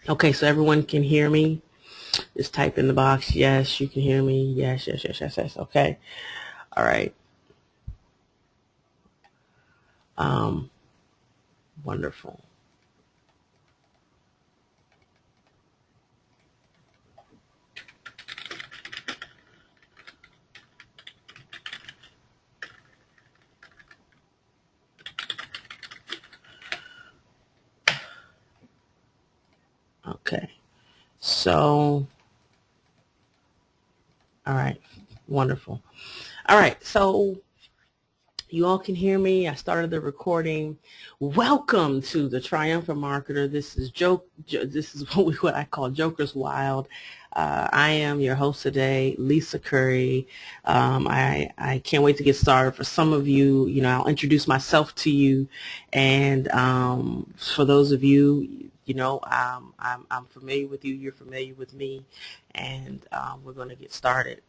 Okay, so everyone can hear me. Just type in the box, yes, you can hear me. Yes, yes, yes, yes, yes. Okay. All right. Um, Wonderful. Okay. So, all right. Wonderful. All right. So you all can hear me. I started the recording. Welcome to the Triumphant Marketer. This is This is what I call Joker's Wild. I am your host today, Lisa Curry. I can't wait to get started. For some of you, I'll introduce myself to you, and for those of you, I'm familiar with you. You're familiar with me, and we're going to get started.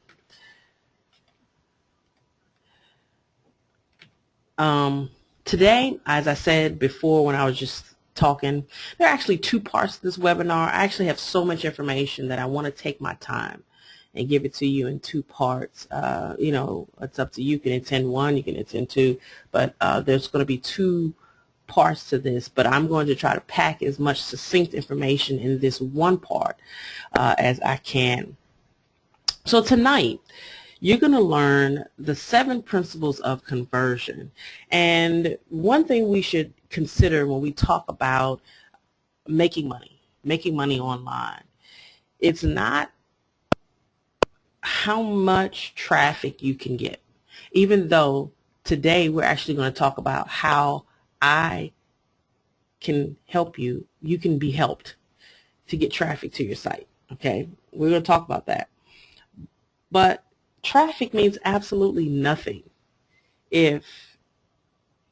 Today, as I said before when I was just talking, there are actually two parts to this webinar. I actually have so much information that I want to take my time and give it to you in two parts. It's up to you. You can attend one, you can attend two, but there's going to be two parts to this, but I'm going to try to pack as much succinct information in this one part as I can. So tonight, you're going to learn the 7 principles of conversion. And one thing we should consider when we talk about making money online, it's not how much traffic you can get, even though today we're actually going to talk about how I can help you. You can be helped to get traffic to your site. Okay, we're going to talk about that. But traffic means absolutely nothing if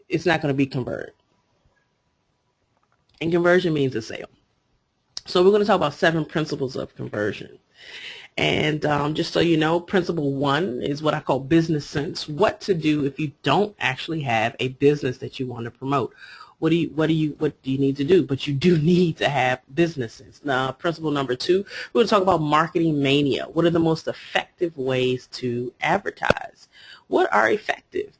it's not going to be converted. And conversion means a sale. So we're going to talk about 7 principles of conversion. And just so you know, principle 1 is what I call business sense. What to do if you don't actually have a business that you want to promote. What do you need to do? But you do need to have business sense. Now, principle number 2, we're going to talk about marketing mania. What are the most effective ways to advertise? What are effective?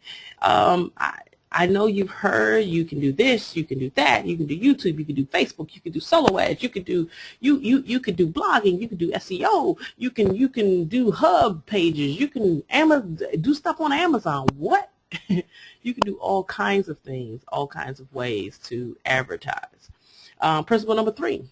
I know you've heard you can do this, you can do that, you can do YouTube, you can do Facebook, you can do solo ads, you can do you can do blogging, you can do SEO, you can do hub pages, you can do stuff on Amazon. What? You can do all kinds of things, all kinds of ways to advertise. Principle number 3.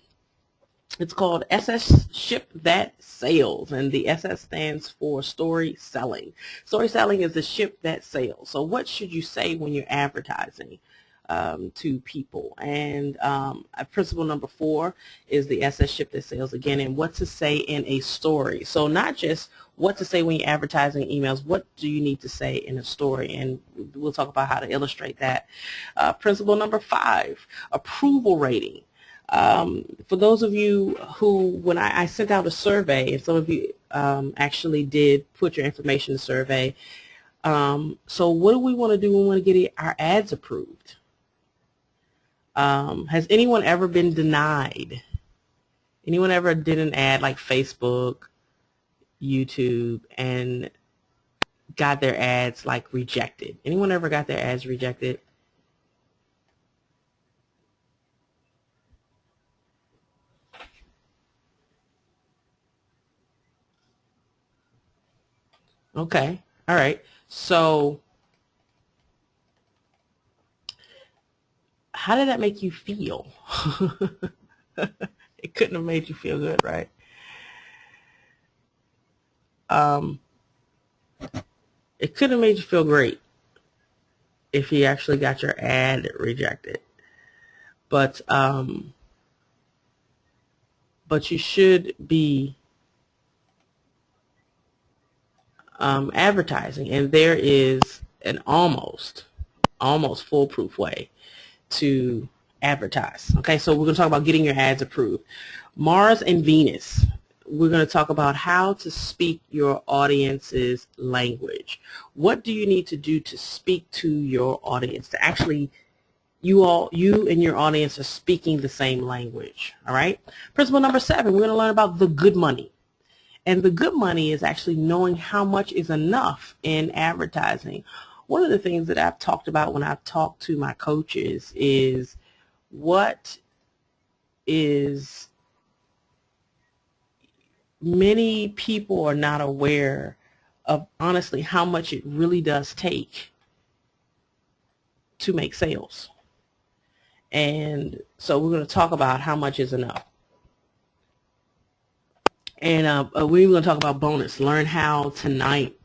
It's called SS Ship That Sells, and the SS stands for story selling. Story selling is the ship that sails. So what should you say when you're advertising to people? And principle number 4 is the SS Ship That Sells again, and what to say in a story. So not just what to say when you're advertising emails, what do you need to say in a story? And we'll talk about how to illustrate that. Principle number 5, approval rating. For those of you who, when I sent out a survey, and some of you actually did put your information in the survey, so what do we want to do? We want to get our ads approved. Has anyone ever been denied? Anyone ever did an ad like Facebook, YouTube, and got their ads like rejected? Anyone ever got their ads rejected? Okay. All right. So how did that make you feel? It couldn't have made you feel good, right? It could have made you feel great if you actually got your ad rejected. But you should be advertising, and there is an almost foolproof way to advertise. Okay, so we're going to talk about getting your ads approved. Mars and Venus. We're going to talk about how to speak your audience's language. What do you need to do to speak to your audience, to actually you and your audience are speaking the same language. All right. Principle number 7, we're going to learn about the good money. And the good money is actually knowing how much is enough in advertising. One of the things that I've talked about when I've talked to my coaches is what is many people are not aware of, honestly, how much it really does take to make sales. And so we're going to talk about how much is enough. And we're going to talk about bonus. Learn how tonight,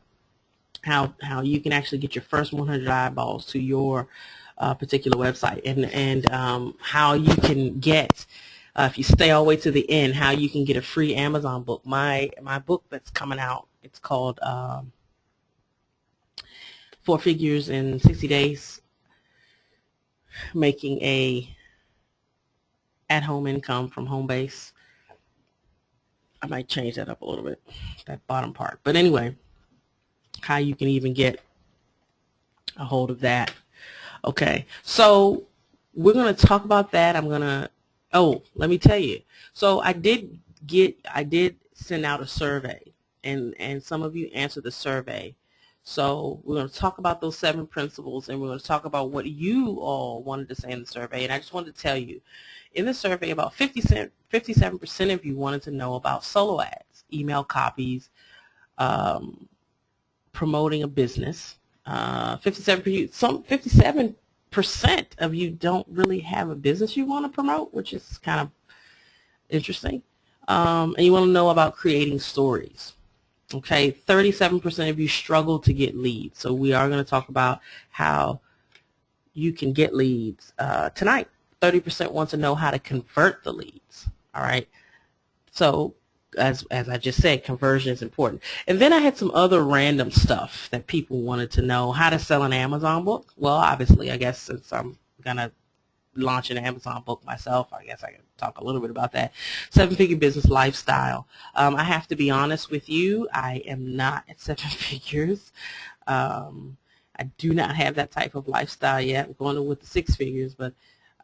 how you can actually get your first 100 eyeballs to your particular website, and how you can get, if you stay all the way to the end, how you can get a free Amazon book. My book that's coming out, it's called 4 Figures in 60 Days, Making a At-Home Income from Home Base. I might change that up a little bit, that bottom part. But anyway, how you can even get a hold of that. Okay, so we're going to talk about that. Let me tell you. So I did send out a survey, and some of you answered the survey. So we're going to talk about those 7 principles, and we're going to talk about what you all wanted to say in the survey. And I just wanted to tell you, in the survey, about 57% of you wanted to know about solo ads, email copies, promoting a business. 57% of you don't really have a business you want to promote, which is kind of interesting. And you want to know about creating stories. Okay, 37% of you struggle to get leads. So we are going to talk about how you can get leads tonight. 30% want to know how to convert the leads. All right. So as I just said, conversion is important. And then I had some other random stuff that people wanted to know. How to sell an Amazon book. Well, obviously, I guess since I'm going to launch an Amazon book myself, I guess I can talk a little bit about that. 7-figure business lifestyle. I have to be honest with you. I am not at 7 figures. I do not have that type of lifestyle yet. I'm going with the 6 figures, but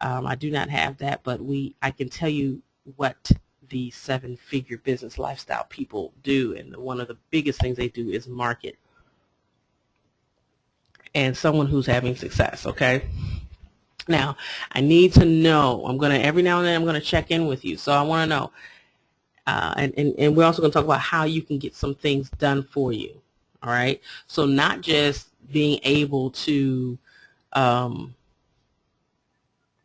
I do not have that. But I can tell you what the 7-figure business lifestyle people do, and one of the biggest things they do is market. And someone who's having success, okay? Now, I need to know, every now and then I'm going to check in with you. So I want to know, and we're also going to talk about how you can get some things done for you, all right? So not just being able to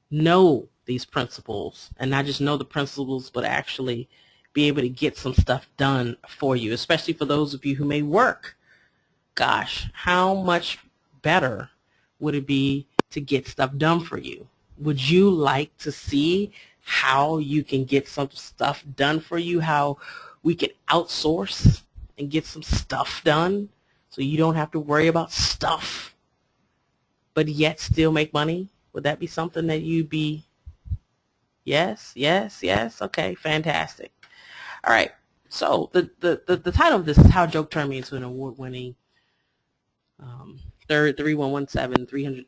know these principles, and not just know the principles, but actually be able to get some stuff done for you, especially for those of you who may work. Gosh, how much better would it be to get stuff done for you? Would you like to see how you can get some stuff done for you, how we can outsource and get some stuff done so you don't have to worry about stuff but yet still make money? Would that be something that you'd be? Yes, yes, yes. Okay, fantastic. All right. So the title of this is How a Joke Turned Me into an Award-Winning 3117 300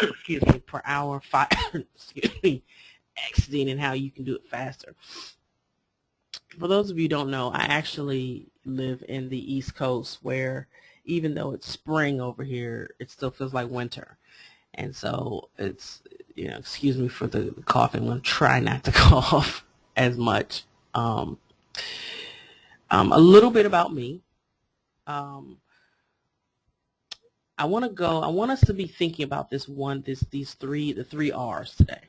excuse me, per hour, exiting, and how you can do it faster. For those of you who don't know, I actually live in the East Coast, where even though it's spring over here, it still feels like winter. And so it's, excuse me for the coughing. I'm going to try not to cough as much. A little bit about me. I want us to be thinking about the 3 R's today.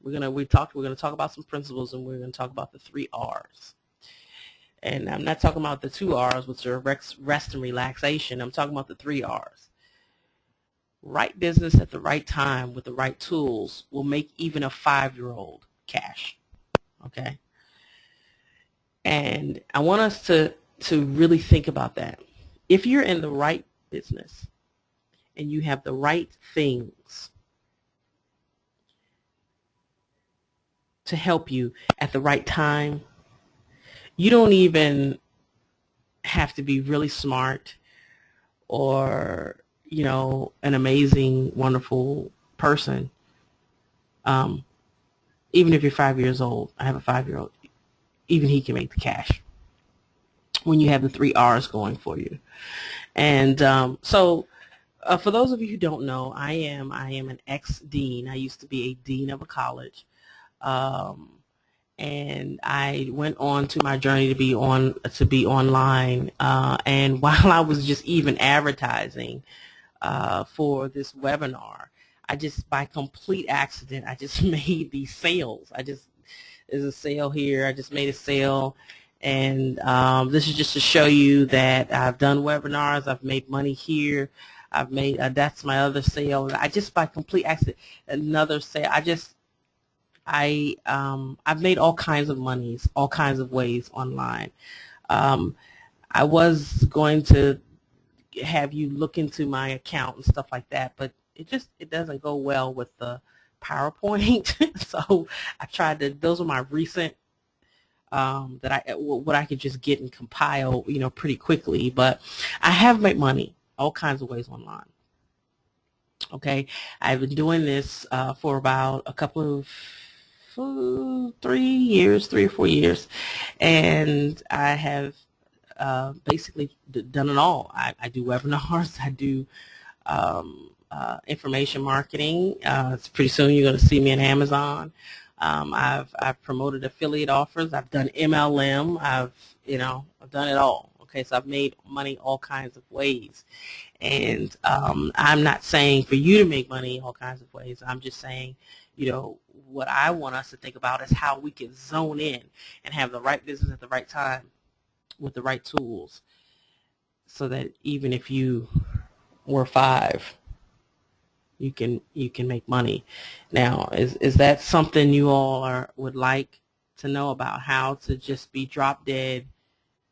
We're going to talk about some principles, and we're going to talk about the 3 R's. And I'm not talking about the 2 R's, which are rest and relaxation. I'm talking about the 3 R's. Right business at the right time with the right tools will make even a 5-year-old cash. Okay? And I want us to really think about that. If you're in the right business and you have the right things to help you at the right time, you don't even have to be really smart or, an amazing, wonderful person, even if you're 5 years old, I have a 5-year-old, even he can make the cash when you have the 3 R's going for you. And for those of you who don't know, I am an ex-dean. I used to be a dean of a college. And I went on to my journey to be online. And while I was just even advertising for this webinar, I just, by complete accident, I just made these sales. There's a sale here. I just made a sale. And this is just to show you that I've done webinars. I've made money here. I've made, that's my other sale. I just, by complete accident, another sale. I've made all kinds of monies, all kinds of ways online. I was going to have you look into my account and stuff like that, but it doesn't go well with the PowerPoint. So I tried to, those are my recent what I could just get and compile, pretty quickly. But I have made money all kinds of ways online. Okay, I've been doing this for about a couple of 3 or 4 years, and I have basically done it all. I do webinars. I do information marketing. Pretty soon you're going to see me on Amazon. I've promoted affiliate offers. I've done MLM. I've done it all. Okay, so I've made money all kinds of ways. And I'm not saying for you to make money all kinds of ways. I'm just saying, what I want us to think about is how we can zone in and have the right business at the right time with the right tools, so that even if you were 5, you can make money. Now, is that something you all would like to know about, how to just be drop dead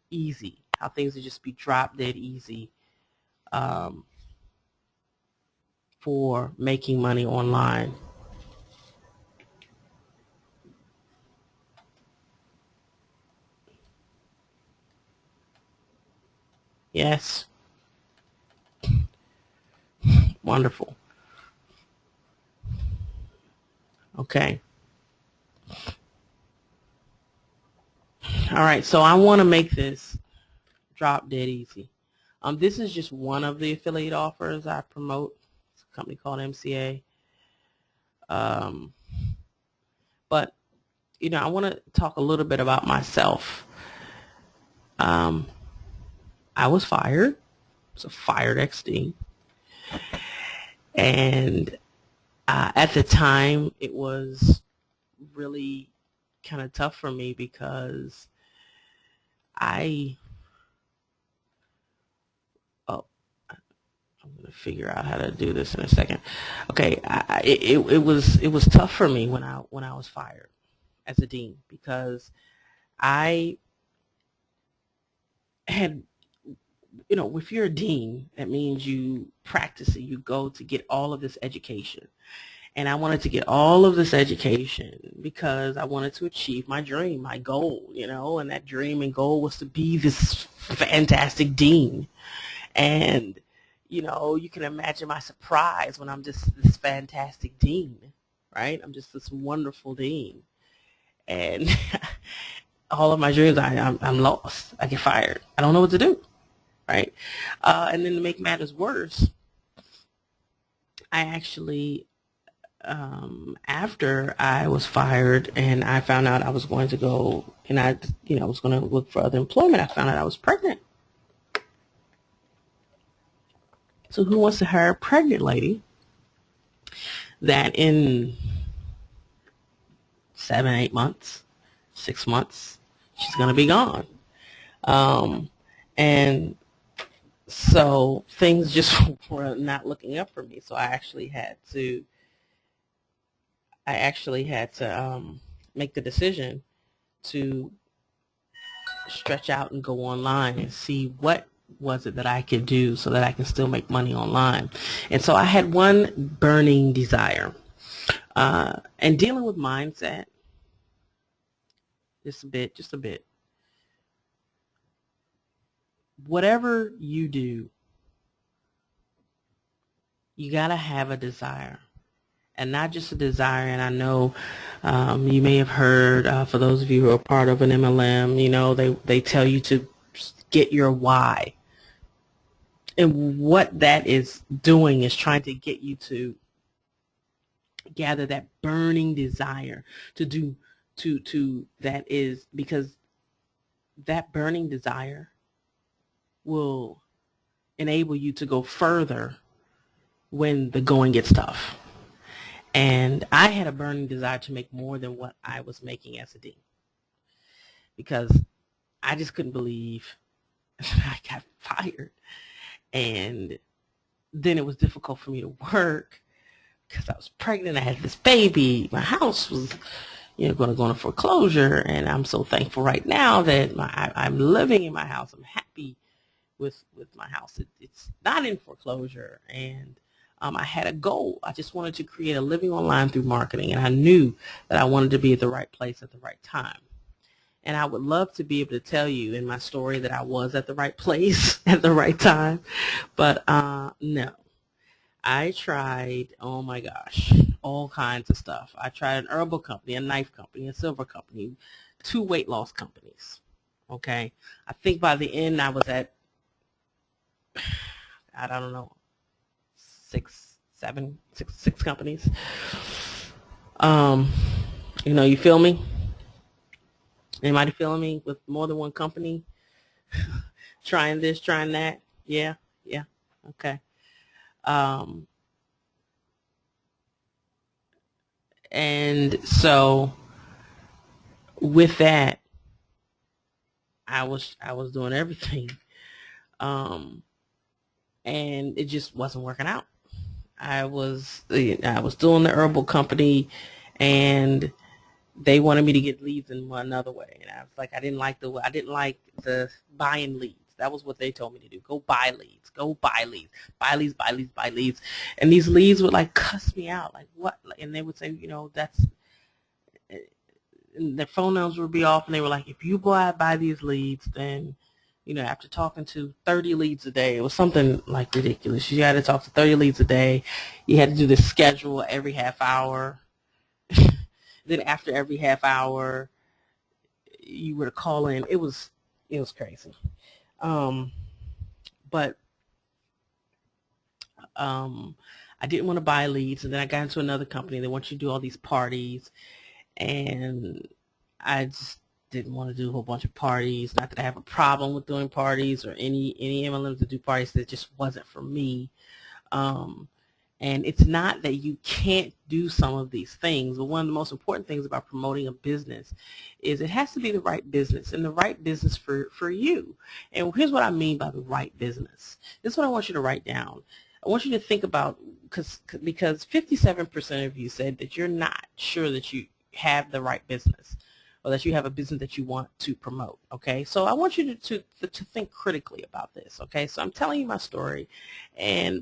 easy, how things would just be drop dead easy for making money online? Yes. Wonderful. Okay. All right, so I want to make this drop dead easy. This is just one of the affiliate offers I promote. It's a company called MCA. But I want to talk a little bit about myself. I was fired. It's a fired XD. And at the time, it was really kind of tough for me because I'm going to figure out how to do this in a second. Okay, it was tough for me when I was fired as a dean, because I had, if you're a dean, that means you practice it. You go to get all of this education. And I wanted to get all of this education because I wanted to achieve my dream, my goal, and that dream and goal was to be this fantastic dean. And, you can imagine my surprise when I'm just this fantastic dean, right? I'm just this wonderful dean. And all of my dreams, I'm lost. I get fired. I don't know what to do, right? And then to make matters worse, I actually, after I was fired and I found out I was going to go and I was going to look for other employment, I found out I was pregnant. So who wants to hire a pregnant lady that in 7, 8 months, 6 months, she's going to be gone? And so things just were not looking up for me. So I actually had to make the decision to stretch out and go online and see what was it that I could do so that I can still make money online. And so I had one burning desire, and dealing with mindset just a bit. Whatever you do, you got to have a desire. and not just a desire. And I know you may have heard, for those of you who are part of an MLM, you know, they tell you to get your why. And what that is doing is trying to get you to gather that burning desire to do, that is, because that burning desire will enable you to go further when the going gets tough. And I had a burning desire to make more than what I was making as a dean, because I just couldn't believe I got fired. And then it was difficult for me to work because I was pregnant. I had this baby. My house was, going to go into foreclosure. And I'm so thankful right now that I'm living in my house. I'm happy with my house. It's not in foreclosure. And I had a goal. I just wanted to create a living online through marketing, and I knew that I wanted to be at the right place at the right time. And I would love to be able to tell you in my story that I was at the right place at the right time, but no. I tried, oh my gosh, all kinds of stuff. I tried an herbal company, a knife company, a silver company, 2 weight loss companies. Okay, I think by the end I was at, I don't know, six companies. You feel me? Anybody feeling me with more than one company? Trying this, trying that? Yeah, okay. And so with that, I was doing everything, and it just wasn't working out. I was doing the herbal company, and they wanted me to get leads in another way, and I was like, I didn't like the buying leads. That was what they told me to do. Go buy leads. Go buy leads. Buy leads. Buy leads. Buy leads. And these leads would like cuss me out. Like, what? And they would say, that's. And their phone numbers would be off, and they were like, if you buy these leads, then, after talking to 30 leads a day, it was something like ridiculous. You had to talk to 30 leads a day. You had to do this schedule every half hour. Then after every half hour, you were to call in. It was crazy. But I didn't want to buy leads, and then I got into another company. They want you to do all these parties, and I just didn't want to do a whole bunch of parties. Not that I have a problem with doing parties or any MLMs that do parties. That just wasn't for me. And it's not that you can't do some of these things, but one of the most important things about promoting a business is it has to be the right business, and the right business for you. And here's what I mean by the right business. This is what I want you to write down. I want you to think about, because 57% of you said that you're not sure that you have the right business, or that you have a business that you want to promote. Okay, so I want you to think critically about this. Okay, so I'm telling you my story,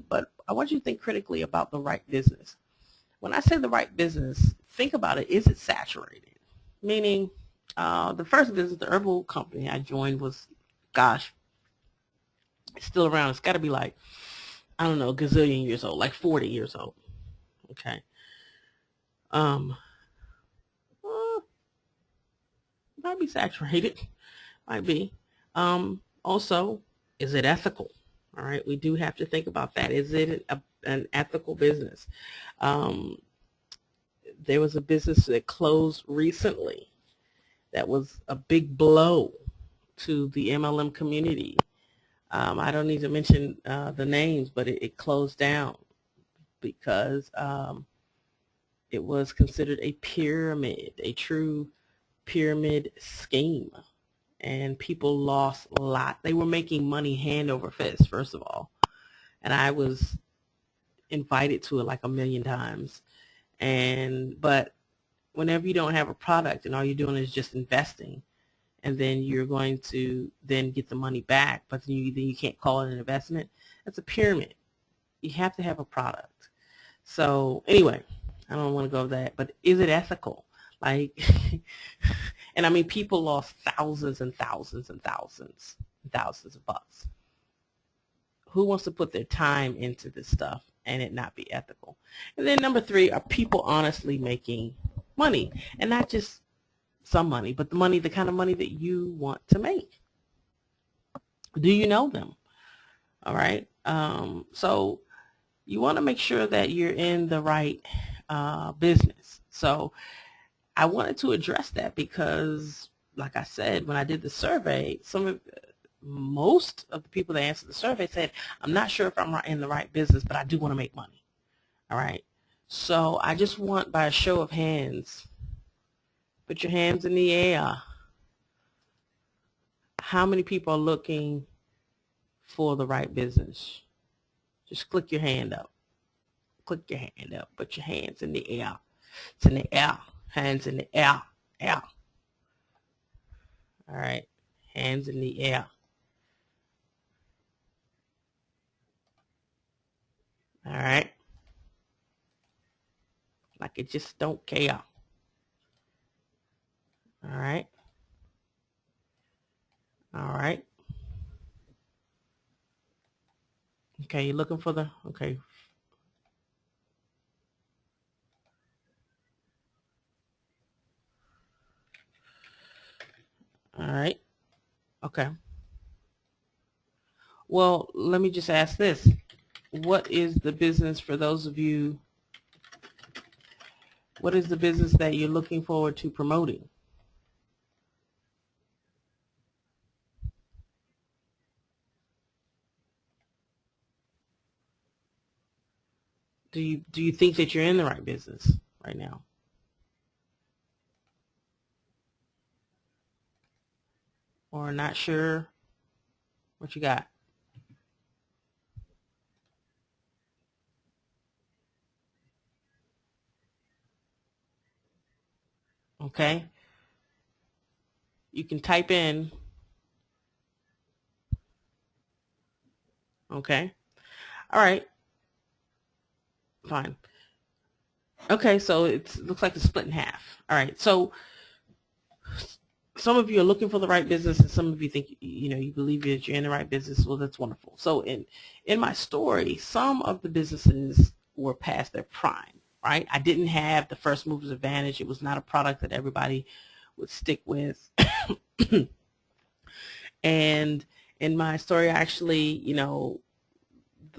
but I want you to think critically about the right business. When I say the right business, think about it. Is it saturated? Meaning, the first business, the herbal company I joined was, gosh, it's still around. It's got to be like, I don't know, a gazillion years old, like 40 years old. Okay. Might be saturated. Might be. Also, is it ethical? All right, we do have to think about that. Is it an ethical business? There was a business that closed recently that was a big blow to the MLM community. I don't need to mention the names, but it closed down because it was considered a pyramid, a true pyramid scheme. And people lost a lot. They were making money hand over fist, first of all. And I was invited to it like a million times. But whenever you don't have a product and all you're doing is just investing, and then you're going to then get the money back, but then you can't call it an investment, that's a pyramid. You have to have a product. So anyway, I don't want to go that, but is it ethical? Like, and I mean, people lost thousands and thousands and thousands and thousands of bucks. Who wants to put their time into this stuff and it not be ethical. And then number 3, are people honestly making money? And not just some money, but the kind of money that you want to make. Do you know them? All right. So you want to make sure that you're in the right business. So I wanted to address that because, like I said, when I did the survey, most of the people that answered the survey said, I'm not sure if I'm in the right business, but I do want to make money. All right. So I just want, by a show of hands, put your hands in the air. How many people are looking for the right business? Just click your hand up. Click your hand up. Put your hands in the air. It's in the air. Hands in the air. Air. All right. Hands in the air. All right. Like it just don't care. All right. All right. Okay, you're looking for the, okay. All right. Okay. Well, let me just ask this. What is the business, for those of you, what is the business that you're looking forward to promoting? Do you think that you're in the right business right now? Or not sure? What you got? Okay. You can type in. Okay. All right. Fine. Okay, so it looks like it's split in half. All right. So some of you are looking for the right business, and some of you think, you believe that you're in the right business. Well, that's wonderful. So in my story, some of the businesses were past their prime, right? I didn't have the first mover's advantage. It was not a product that everybody would stick with. And in my story, actually,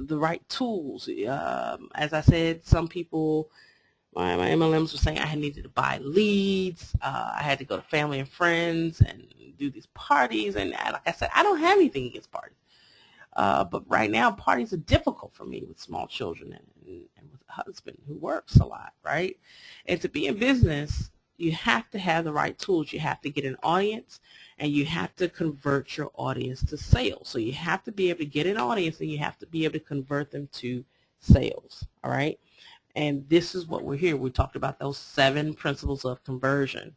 the right tools. As I said, some people, my MLMs were saying I needed to buy leads. I had to go to family and friends and do these parties. And like I said, I don't have anything against parties. But right now, parties are difficult for me with small children and with a husband who works a lot, right? And to be in business, you have to have the right tools. You have to get an audience, and you have to convert your audience to sales. So you have to be able to get an audience, and you have to be able to convert them to sales, all right? And this is what we're here. We talked about those 7 principles of conversion.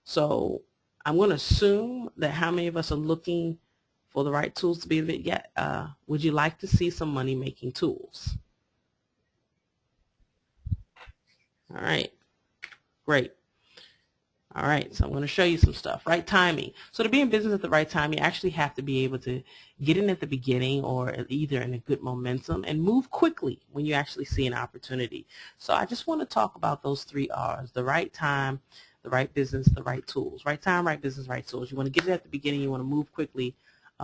So I'm going to assume that how many of us are looking for the right tools to be able to get? Would you like to see some money-making tools? All right, great. All right, so I'm going to show you some stuff. Right timing. So to be in business at the right time, you actually have to be able to get in at the beginning, or either in a good momentum, and move quickly when you actually see an opportunity. So I just want to talk about those 3 R's: the right time, the right business, the right tools. Right time, right business, right tools. You want to get it at the beginning. You want to move quickly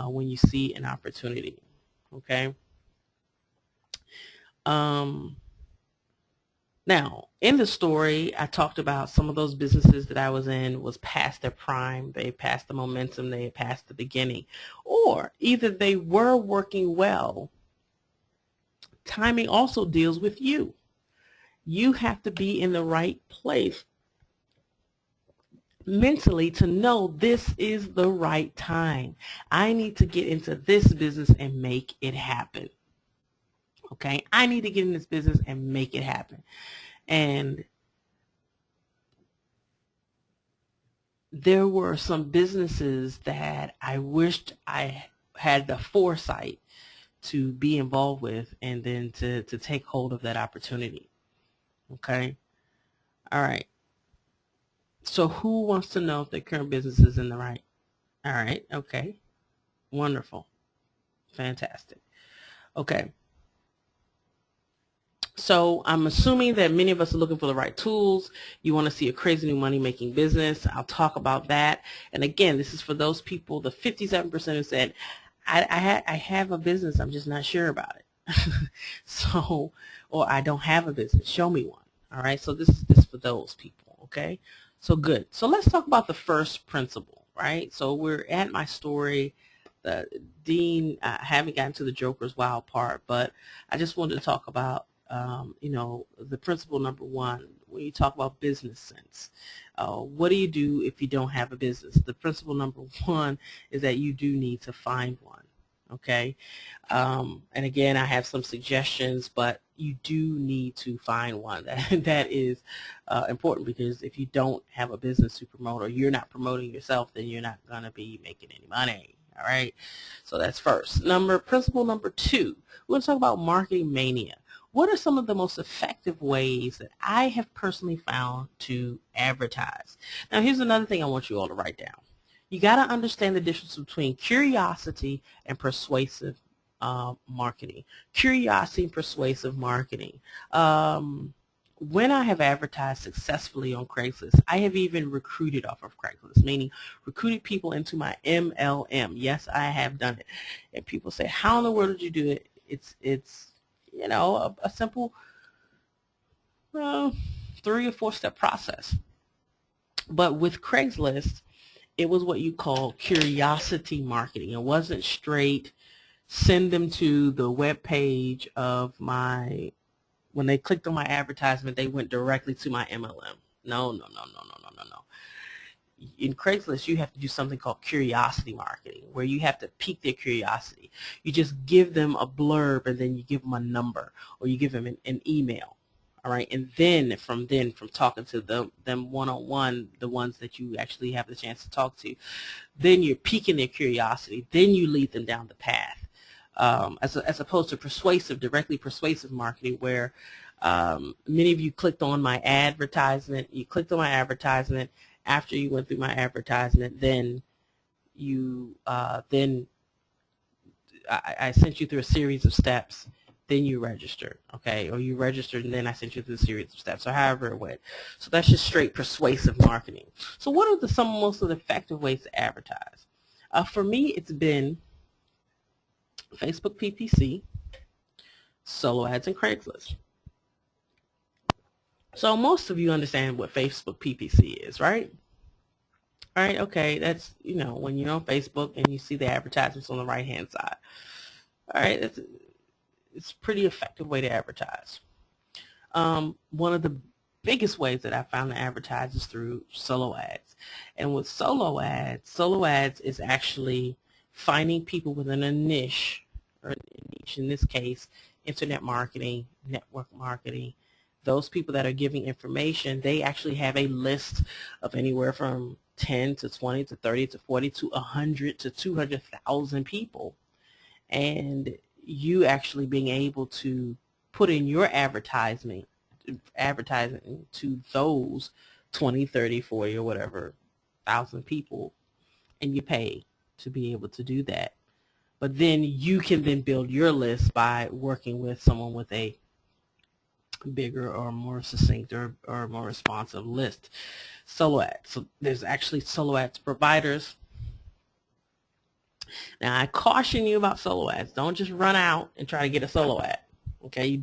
when you see an opportunity. Okay. Now, in the story, I talked about some of those businesses that I was in was past their prime. They passed the momentum. They passed the beginning. Or either they were working well. Timing also deals with you. You have to be in the right place mentally to know this is the right time. I need to get into this business and make it happen. Okay, I need to get in this business and make it happen. And there were some businesses that I wished I had the foresight to be involved with, and then to take hold of that opportunity. Okay, all right. So who wants to know if their current business is in the right? All right, okay, wonderful, fantastic. Okay, So I'm assuming that many of us are looking for the right tools. You want to see a crazy new money making business. I'll talk about that. And again, this is for those people, the 57% who said, I have a business, I'm just not sure about it. So, or I don't have a business, show me one. All right, so this is for those people, okay? So good. So let's talk about the first principle, right? So we're at my story. Dean, I haven't gotten to the Joker's wild part, but I just wanted to talk about you know, the principle number one, when you talk about business sense. What do you do if you don't have a business? The principle number one is that you do need to find one, okay? And again, I have some suggestions, but you do need to find one. That is important, because if you don't have a business to promote, or you're not promoting yourself, then you're not going to be making any money. All right, so that's first. Principle number two, we're going to talk about marketing mania. What are some of the most effective ways that I have personally found to advertise? Now, here's another thing I want you all to write down. You got to understand the difference between curiosity and persuasive marketing. Curiosity and persuasive marketing. When I have advertised successfully on Craigslist, I have even recruited off of Craigslist, meaning recruited people into my MLM. Yes, I have done it. And people say, how in the world did you do it? It's you know, a simple 3 or 4 step process. But with Craigslist, it was what you call curiosity marketing. It wasn't straight send them to the web page of my, when they clicked on my advertisement, they went directly to my MLM. No, no, no, no, no, no, no, no. In Craigslist, you have to do something called curiosity marketing, where you have to pique their curiosity. You just give them a blurb, and then you give them a number, or you give them an email. All right, and then from talking to them one-on-one, the ones that you actually have the chance to talk to, then you're piquing their curiosity. Then you lead them down the path, as opposed to directly persuasive marketing, where many of you clicked on my advertisement. You clicked on my advertisement. After you went through my advertisement, then I sent you through a series of steps. Then you registered, okay? Or you registered and then I sent you through a series of steps, or however it went. So that's just straight persuasive marketing. So what are some most of the effective ways to advertise? For me, it's been Facebook PPC, solo ads, and Craigslist. So most of you understand what Facebook PPC is, right? All right, okay, that's, you know, when you're on Facebook and you see the advertisements on the right-hand side. All right, it's a pretty effective way to advertise. One of the biggest ways that I found to advertise is through solo ads. And with solo ads is actually finding people within a niche, or a niche, in this case, internet marketing, network marketing. Those people that are giving information, they actually have a list of anywhere from 10 to 20 to 30 to 40 to 100 to 200,000 people. And you actually being able to put in your advertising to those 20, 30, 40, or whatever thousand people, and you pay to be able to do that. But then you can then build your list by working with someone with a bigger or more succinct or more responsive list. Solo ads. So there's actually solo ads providers. Now I caution you about solo ads. Don't just run out and try to get a solo ad. Okay,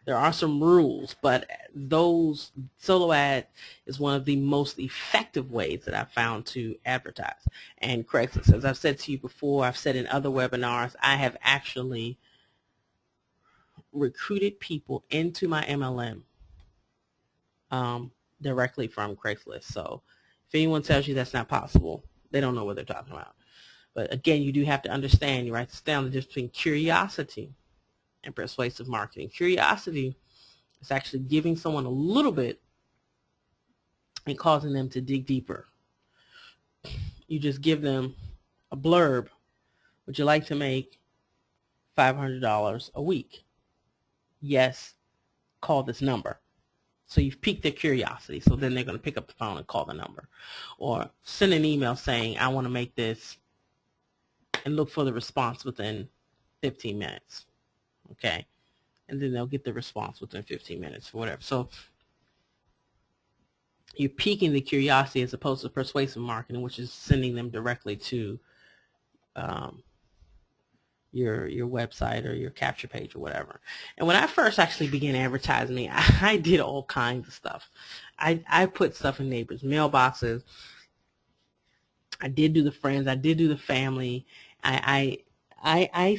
there are some rules, but those solo ad is one of the most effective ways that I've found to advertise. And Craigslist, as I've said to you before, I've said in other webinars, I have actually recruited people into my MLM directly from Craigslist. So if anyone tells you that's not possible, they don't know what they're talking about. But again, you do have to understand, you write this down, the difference between curiosity and persuasive marketing. Curiosity is actually giving someone a little bit and causing them to dig deeper. You just give them a blurb. Would you like to make $500 a week? Yes, call this number. So you've piqued their curiosity, so then they're going to pick up the phone and call the number. Or send an email saying, I want to make this, and look for the response within 15 minutes. Okay, and then they'll get the response within 15 minutes or whatever. So you're piquing the curiosity as opposed to persuasive marketing, which is sending them directly to your website or your capture page or whatever. And when I first actually began advertising, I did all kinds of stuff. I put stuff in neighbors' mailboxes. I did do the friends. I did do the family. I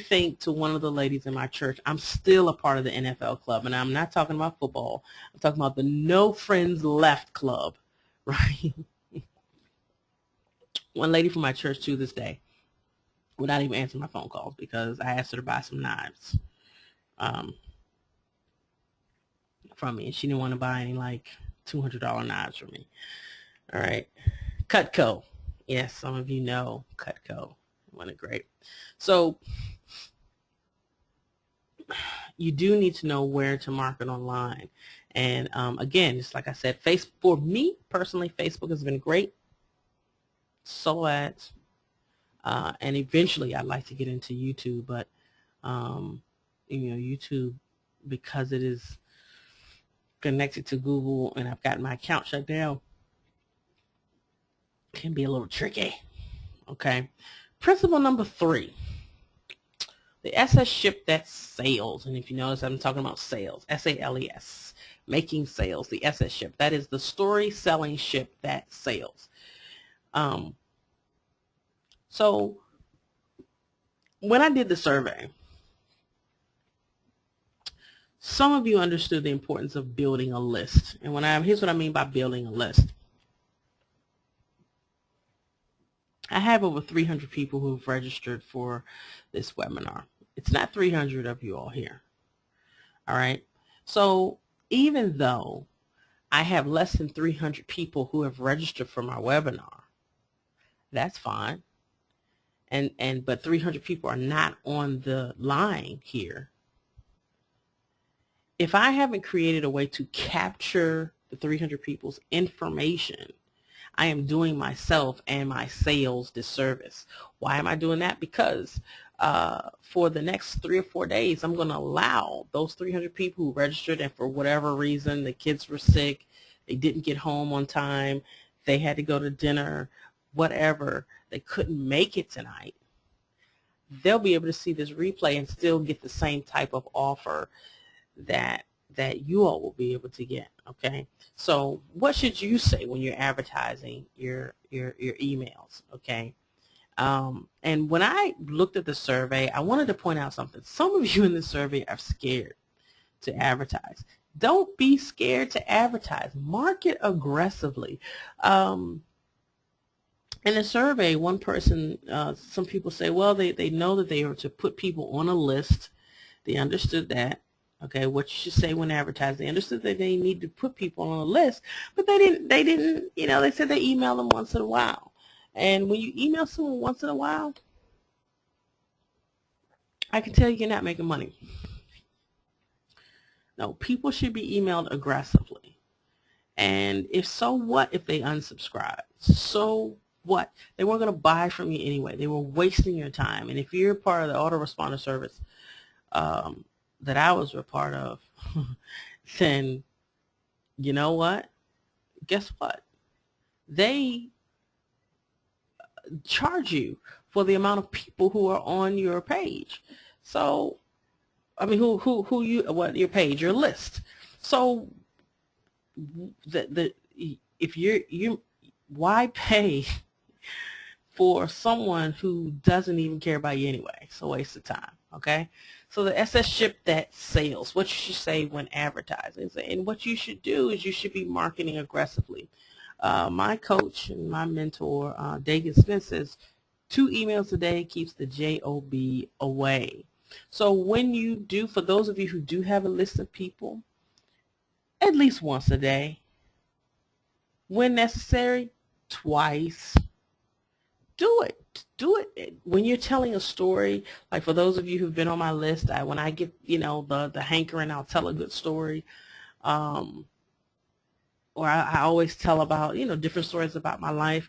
think to one of the ladies in my church, I'm still a part of the NFL club, and I'm not talking about football. I'm talking about the No Friends Left club, right? One lady from my church to this day would not even answer my phone calls because I asked her to buy some knives from me, and she didn't want to buy any like $200 knives from me. All right. Cutco. Yes, some of you know Cutco. Wasn't it great? So you do need to know where to market online. And again, just like I said, for me personally, Facebook has been great. So ads. And eventually I'd like to get into YouTube, but YouTube, because it is connected to Google and I've got my account shut down, can be a little tricky. Okay. Principle number 3. The SS ship that sales. And if you notice, I'm talking about sales. S-A-L-E-S. Making sales. The SS ship. That is the story selling ship that sells. So when I did the survey, some of you understood the importance of building a list. And here's what I mean by building a list. I have over 300 people who've registered for this webinar. It's not 300 of you all here. All right. So even though I have less than 300 people who have registered for my webinar, that's fine. But 300 people are not on the line here. If I haven't created a way to capture the 300 people's information, I am doing myself and my sales disservice. Why am I doing that? Because for the next 3 or 4 days, I'm going to allow those 300 people who registered and for whatever reason, the kids were sick, they didn't get home on time, they had to go to dinner, whatever, they couldn't make it tonight. They'll be able to see this replay and still get the same type of offer that you all will be able to get. Okay, so what should you say when you're advertising your emails? Okay, and when I looked at the survey, I wanted to point out something. Some of you in the survey are scared to advertise. Don't be scared to advertise. Market aggressively. In the survey, one person, some people say, well, they know that they are to put people on a list. They understood that. Okay, what you should say when advertising. They understood that they need to put people on a list, but they didn't, they said they email them once in a while. And when you email someone once in a while, I can tell you're not making money. No, people should be emailed aggressively. And so what if they unsubscribe? So what? They weren't going to buy from you anyway. They were wasting your time. And if you're part of the autoresponder service that I was a part of, then you know what? Guess what? They charge you for the amount of people who are on your page. So, I mean, your page, your list. So, if why pay for someone who doesn't even care about you anyway? It's a waste of time. Okay. So the SS ship that sells, what you should say when advertising, and what you should do is you should be marketing aggressively. My coach and my mentor, Dagan Smith, says 2 emails a day keeps the job away. So when you do, for those of you who do have a list of people, at least once a day, when necessary, twice. Do it. Do it when you're telling a story. Like for those of you who've been on my list, when I get the hankering, I'll tell a good story. Or I always tell about different stories about my life.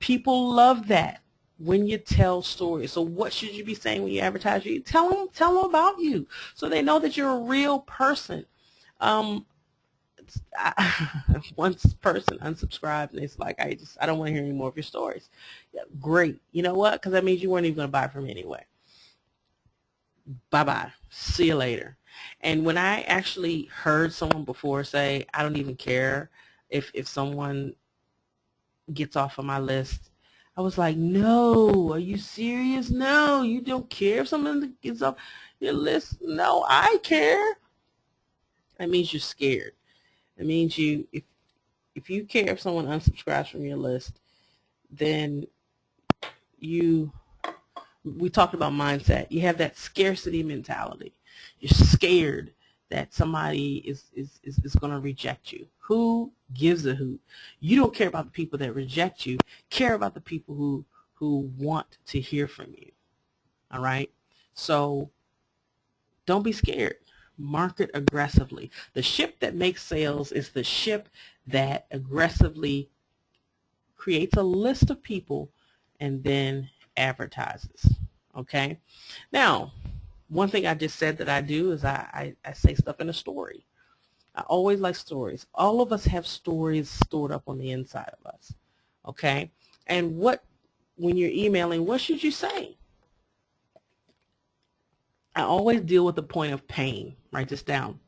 People love that. when you tell stories. So what should you be saying when you advertise? You tell them about you, so they know that you're a real person. Once person unsubscribed and it's like, I don't want to hear any more of your stories. Yeah, great. You know what? Because that means you weren't even going to buy from me anyway. Bye-bye. See you later. And when I actually heard someone before say, I don't even care if someone gets off of my list, I was like, no, are you serious? No, you don't care if someone gets off your list? No, I care. That means you're scared. It means if you care if someone unsubscribes from your list, then we talked about mindset. You have that scarcity mentality. You're scared that somebody is going to reject you. Who gives a hoot? You don't care about the people that reject you. Care about the people who want to hear from you. All right? So don't be scared. Market aggressively. The ship that makes sales is the ship that aggressively creates a list of people and then advertises. Okay? Now, one thing I just said that I do is I say stuff in a story. I always like stories. All of us have stories stored up on the inside of us. Okay? And when you're emailing, what should you say? I always deal with the point of pain. Write this down.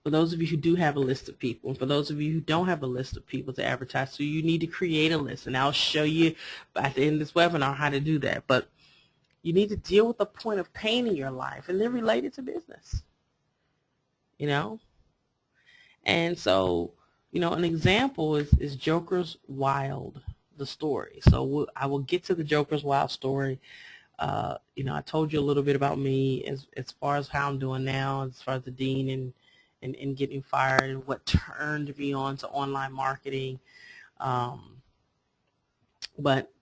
For those of you who do have a list of people, and for those of you who don't have a list of people to advertise to, you need to create a list. And I'll show you at the end of this webinar how to do that. But you need to deal with the point of pain in your life and then relate it to business. You know? And so, an example is Joker's Wild, the story. So I will get to the Joker's Wild story. I told you a little bit about me as far as how I'm doing now, as far as the dean and getting fired and what turned me on to online marketing. But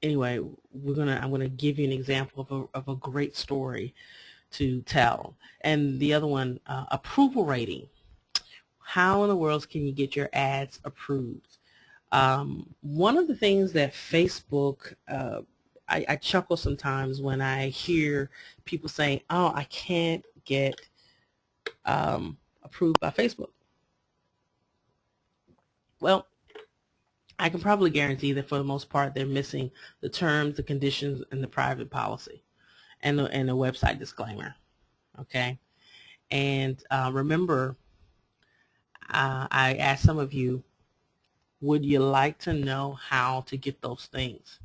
anyway, I'm gonna give you an example of a great story to tell. And the other one, approval rating. How in the world can you get your ads approved? One of the things that Facebook, I chuckle sometimes when I hear people saying, oh, I can't get approved by Facebook. Well, I can probably guarantee that for the most part they're missing the terms, the conditions, and the private policy and the website disclaimer. Okay? And remember, I asked some of you, would you like to know how to get those things?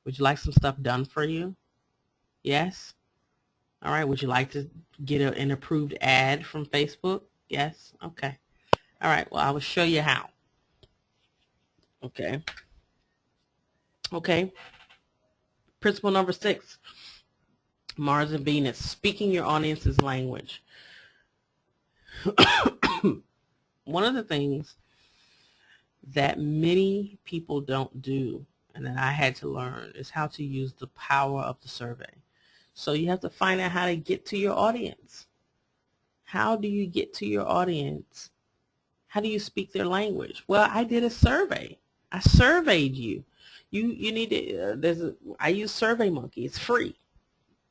Would you like some stuff done for you? Yes? All right. Would you like to get an approved ad from Facebook? Yes? Okay. All right. Well, I will show you how. Okay. Okay. Principle number 6, Mars and Venus, speaking your audience's language. One of the things that many people don't do and that I had to learn is how to use the power of the survey. So you have to find out how to get to your audience. How do you get to your audience? How do you speak their language? Well, I did a survey. I surveyed you. You need to, I use SurveyMonkey. It's free.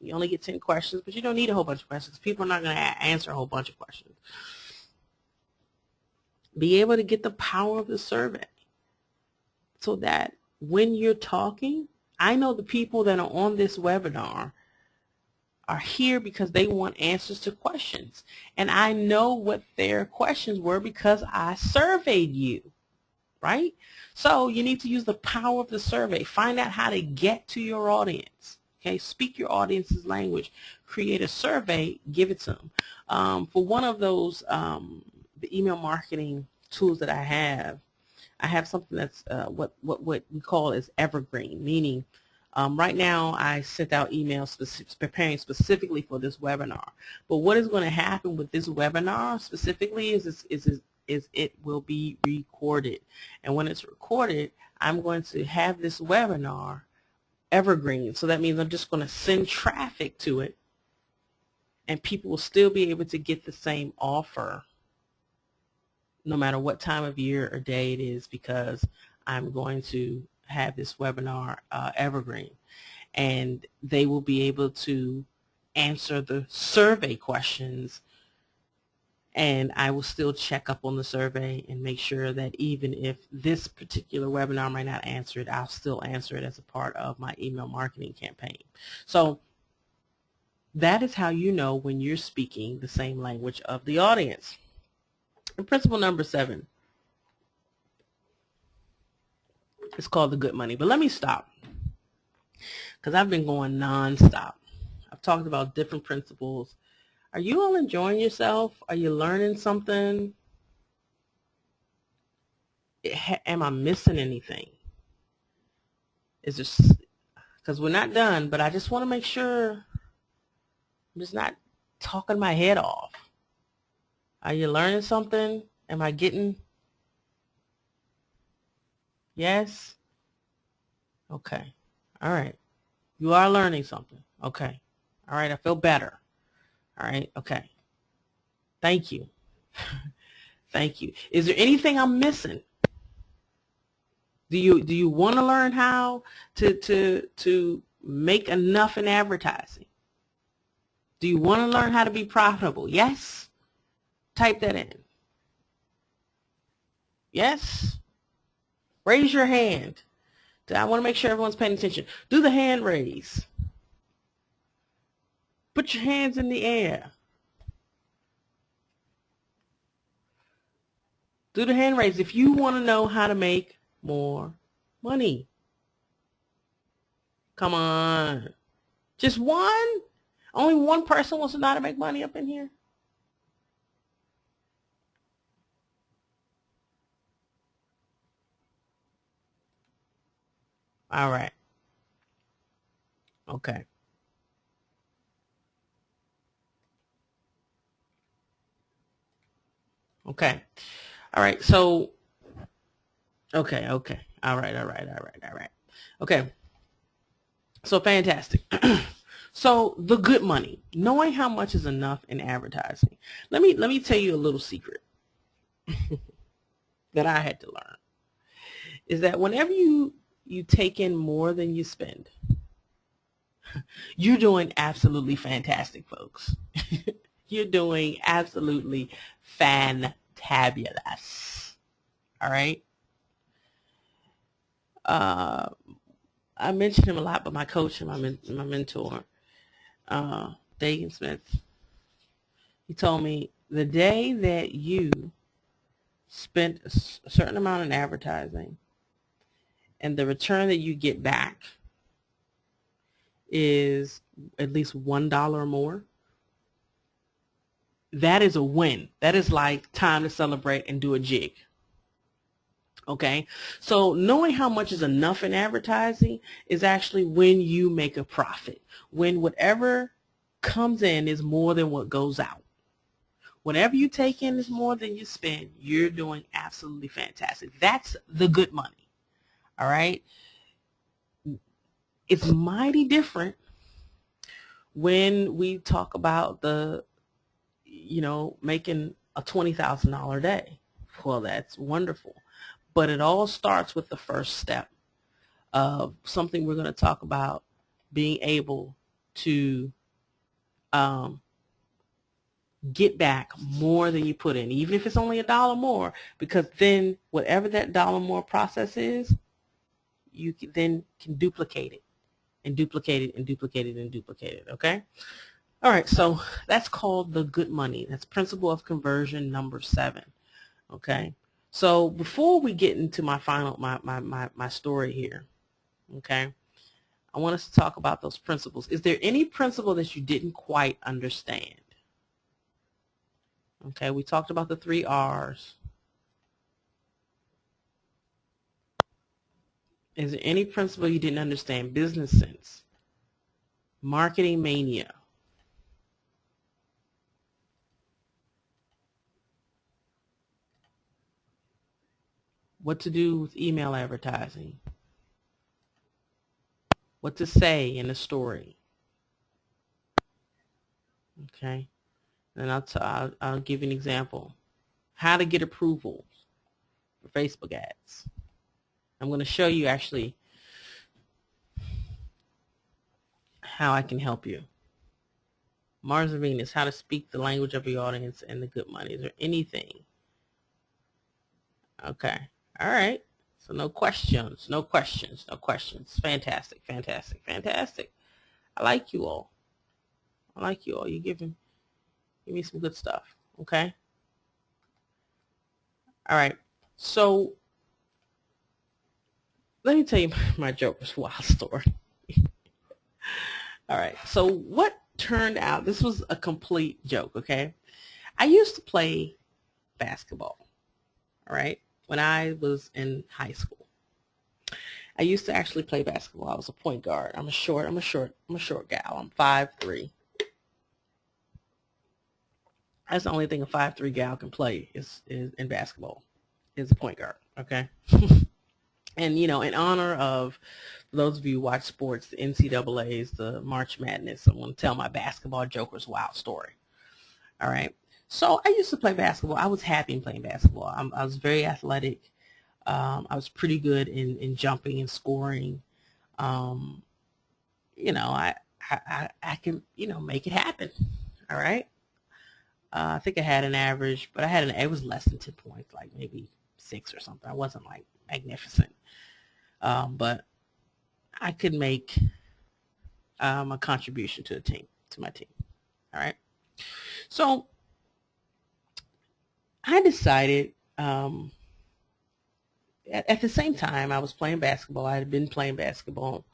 You only get 10 questions, but you don't need a whole bunch of questions. People are not going to answer a whole bunch of questions. Be able to get the power of the survey so that when you're talking, I know the people that are on this webinar are here because they want answers to questions. And I know what their questions were because I surveyed you, right? So you need to use the power of the survey. Find out how to get to your audience. Okay, speak your audience's language. Create a survey, give it to them. For one of those the email marketing tools that I have something that's what we call is evergreen, meaning right now I sent out emails preparing specifically for this webinar. But what is going to happen with this webinar specifically is it will be recorded. And when it's recorded, I'm going to have this webinar evergreen. So that means I'm just going to send traffic to it, and people will still be able to get the same offer no matter what time of year or day it is, because I'm going to have this webinar evergreen, and they will be able to answer the survey questions, and I will still check up on the survey and make sure that even if this particular webinar might not answer it, I'll still answer it as a part of my email marketing campaign. So that is how you know when you're speaking the same language of the audience. And principle number 7 is called the good money. But let me stop, because I've been going nonstop. I've talked about different principles. Are you all enjoying yourself? Are you learning something? Am I missing anything? Is this, because we're not done, but I just want to make sure I'm just not talking my head off. Are you learning something? Am I getting? Yes? Okay. All right. You are learning something. Okay. All right. I feel better. All right. Okay. Thank you. Thank you. Is there anything I'm missing? Do you want to learn how to make enough in advertising? Do you want to learn how to be profitable? Yes? Type that in. Yes? Raise your hand. I want to make sure everyone's paying attention. Do the hand raise. Put your hands in the air. Do the hand raise if you want to know how to make more money. Come on. Just one? Only one person wants to know how to make money up in here? All right. Okay. Okay. All right. So, okay. Okay. All right. All right. All right. All right. Okay. So fantastic. So the good money, knowing how much is enough in advertising. Let me tell you a little secret that I had to learn. Is that whenever you take in more than you spend, you're doing absolutely fantastic, folks. You're doing absolutely fantabulous. All right. I mention him a lot, but my coach and my mentor, Dagan Smith, he told me the day that you spent a certain amount in advertising and the return that you get back is at least $1 or more, that is a win. That is like time to celebrate and do a jig. Okay, so knowing how much is enough in advertising is actually when you make a profit, when whatever comes in is more than what goes out. Whatever you take in is more than you spend, you're doing absolutely fantastic. That's the good money. All right, it's mighty different when we talk about making a $20,000 day. Well, that's wonderful. But it all starts with the first step of something we're going to talk about, being able to get back more than you put in, even if it's only $1 more, because then whatever that $1 more process is, you then can duplicate it and duplicate it and duplicate it and duplicate it, okay? All right, so that's called the good money. That's principle of conversion number 7, okay? So before we get into my final, my story here, okay, I want us to talk about those principles. Is there any principle that you didn't quite understand? Okay, we talked about the 3 R's. Is there any principle you didn't understand? Business sense, marketing mania, what to do with email advertising, what to say in a story. Okay, and I'll give you an example. How to get approval for Facebook ads. I'm going to show you actually how I can help you. Mars and Venus, how to speak the language of your audience and the good money. Is there anything? Okay. All right. So no questions, no questions, no questions. Fantastic, fantastic, fantastic. I like you all. I like you all. You give me some good stuff. Okay. All right. So let me tell you my Joker's wild story. All right. So what turned out, this was a complete joke. Okay. I used to play basketball. All right. When I was in high school. I used to actually play basketball. I was a point guard. I'm a short gal. I'm 5'3". That's the only thing a 5'3" gal can play is in basketball, is a point guard. Okay. And you know, in honor of those of you who watch sports, the NCAA's, the March Madness, I'm going to tell my basketball Joker's wild story. All right. So I used to play basketball. I was happy in playing basketball. I was very athletic. I was pretty good in jumping and scoring. Um, you know, I can, you know, make it happen. All right. I think I had an average, but it was less than 10 points, like maybe 6 or something. I wasn't like magnificent. But I could make a contribution to my team. All right. So I decided at the same time I was playing basketball. I had been playing basketball,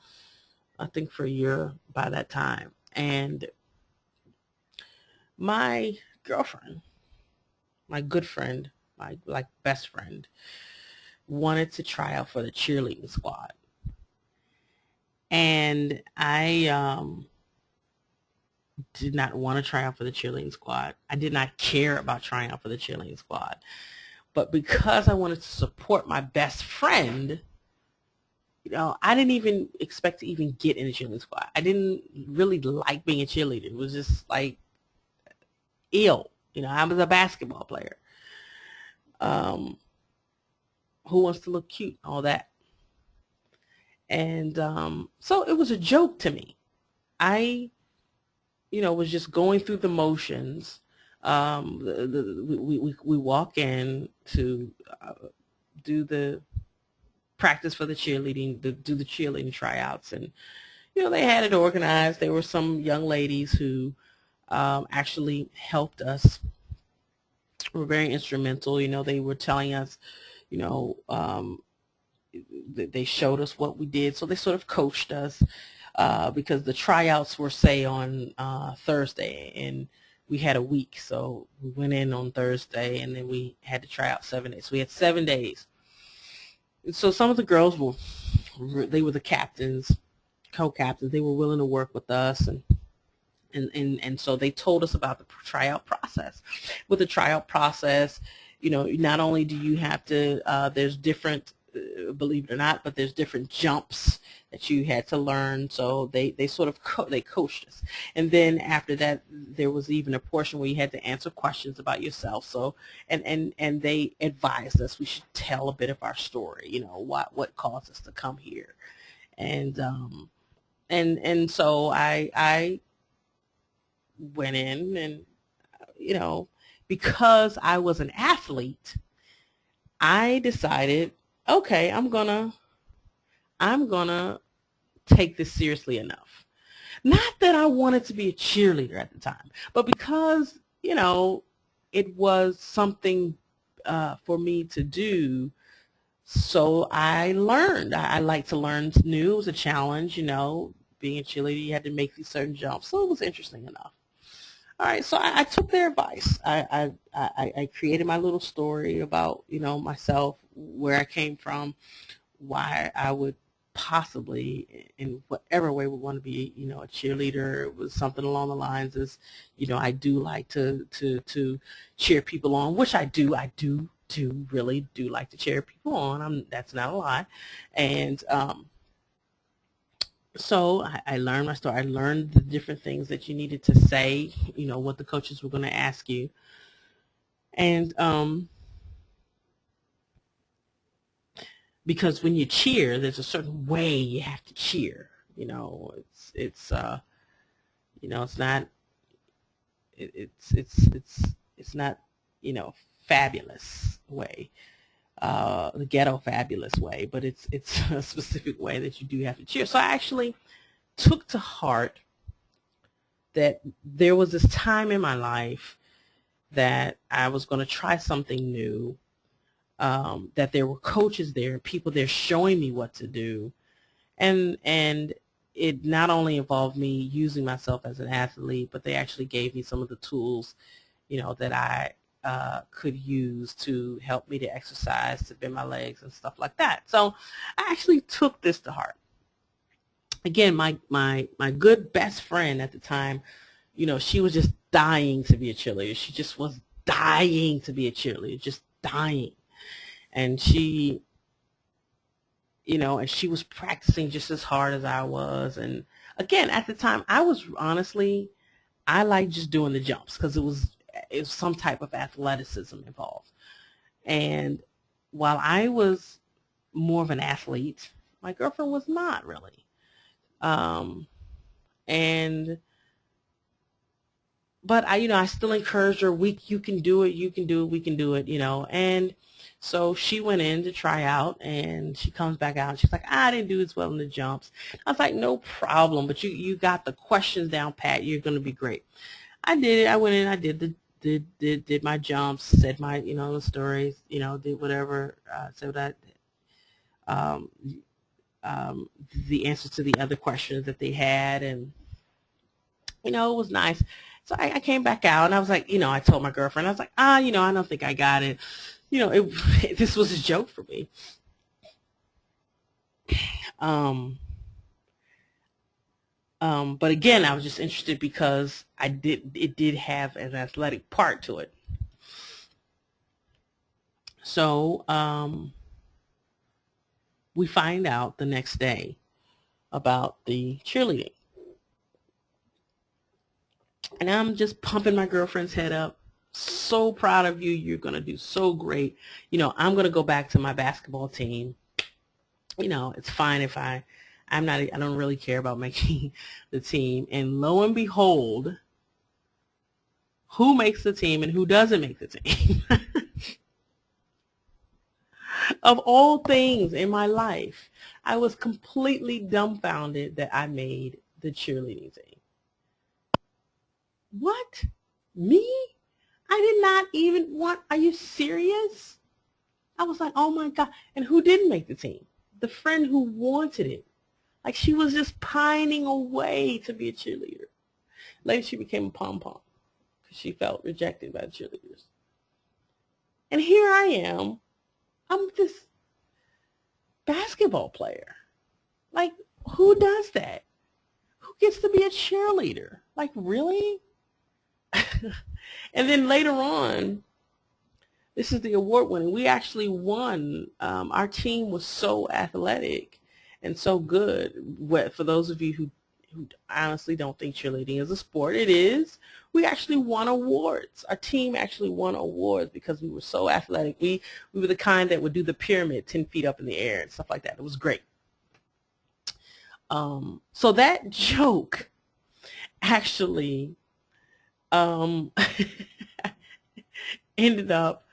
I think, for a year by that time. And my girlfriend, my good friend, my like best friend, wanted to try out for the cheerleading squad. And I did not want to try out for the cheerleading squad. I did not care about trying out for the cheerleading squad. But because I wanted to support my best friend, you know, I didn't even expect to even get in the cheerleading squad. I didn't really like being a cheerleader. It was just like ill. You know, I was a basketball player. Who wants to look cute? All that. And so it was a joke to me. I, you know, was just going through the motions. We walk in to do the practice for the cheerleading, do the cheerleading tryouts, and you know, they had it organized. There were some young ladies who actually helped us. Were very instrumental. You know, they were telling us, you know, they showed us what we did, so they sort of coached us because the tryouts were, say, on Thursday, and we had a week, so we went in on Thursday, and then we had to try out 7 days. So we had 7 days. So some of the girls they were the captains, co-captains. They were willing to work with us, and so they told us about the tryout process. With the tryout process, you know, not only do you have to, there's different, believe it or not, but there's different jumps that you had to learn. So they sort of they coached us. And then after that, there was even a portion where you had to answer questions about yourself. So and they advised us we should tell a bit of our story. You know, what caused us to come here, and so I went in, and you know, because I was an athlete, I decided, okay, I'm gonna take this seriously enough. Not that I wanted to be a cheerleader at the time, but because, you know, it was something for me to do. So I learned. I like to learn new. It was a challenge, you know. Being a cheerleader, you had to make these certain jumps, so it was interesting enough. All right, so I took their advice. I created my little story about, you know, myself, where I came from, why I would possibly, in whatever way, would want to be, you know, a cheerleader. It was something along the lines as, you know, I do like to cheer people on, which I do. I do really do like to cheer people on. That's not a lie, and so I learned my story. I learned the different things that you needed to say, you know, what the coaches were going to ask you. And because when you cheer, there's a certain way you have to cheer. It's not it's not fabulous way, the ghetto fabulous way, but it's a specific way that you do have to cheer. So I actually took to heart that there was this time in my life that I was going to try something new, that there were coaches there, people there showing me what to do, and it not only involved me using myself as an athlete, but they actually gave me some of the tools, that I could use to help me to exercise, to bend my legs and stuff like that. So I actually took this to heart. Again, my good best friend at the time, she was just dying to be a cheerleader. She just was dying to be a cheerleader, just dying. And she was practicing just as hard as I was. And again, at the time, I liked just doing the jumps because it was some type of athleticism involved. And while I was more of an athlete, my girlfriend was not really. But I still encouraged her, you can do it, we can do it, and so she went in to try out, and she comes back out, and she's like, I didn't do as well in the jumps. I was like, no problem, but you got the questions down pat, you're going to be great. I did it. I went in, I did my jumps, said my, the stories, did whatever, so that, the answers to the other questions that they had, and, it was nice. So I came back out, and I was like, I told my girlfriend, I was like, I don't think I got it. This was a joke for me. But again, I was just interested because it did have an athletic part to it. So we find out the next day about the cheerleading. And I'm just pumping my girlfriend's head up. So proud of you. You're going to do so great. I'm going to go back to my basketball team. It's fine if I don't really care about making the team. And lo and behold, who makes the team and who doesn't make the team? Of all things in my life, I was completely dumbfounded that I made the cheerleading team. What? Me? I did not even want, are you serious? I was like, oh my God. And who didn't make the team? The friend who wanted it. Like, she was just pining away to be a cheerleader. Later she became a pom-pom because she felt rejected by the cheerleaders. And here I am. I'm this basketball player. Like, who does that? Who gets to be a cheerleader? Like, really? And then later on, this is the award winning. We actually won. Our team was so athletic and so good. For those of you who honestly don't think cheerleading is a sport, it is. We actually won awards. Our team actually won awards because we were so athletic. We were the kind that would do the pyramid 10 feet up in the air and stuff like that. It was great. So that joke actually ended up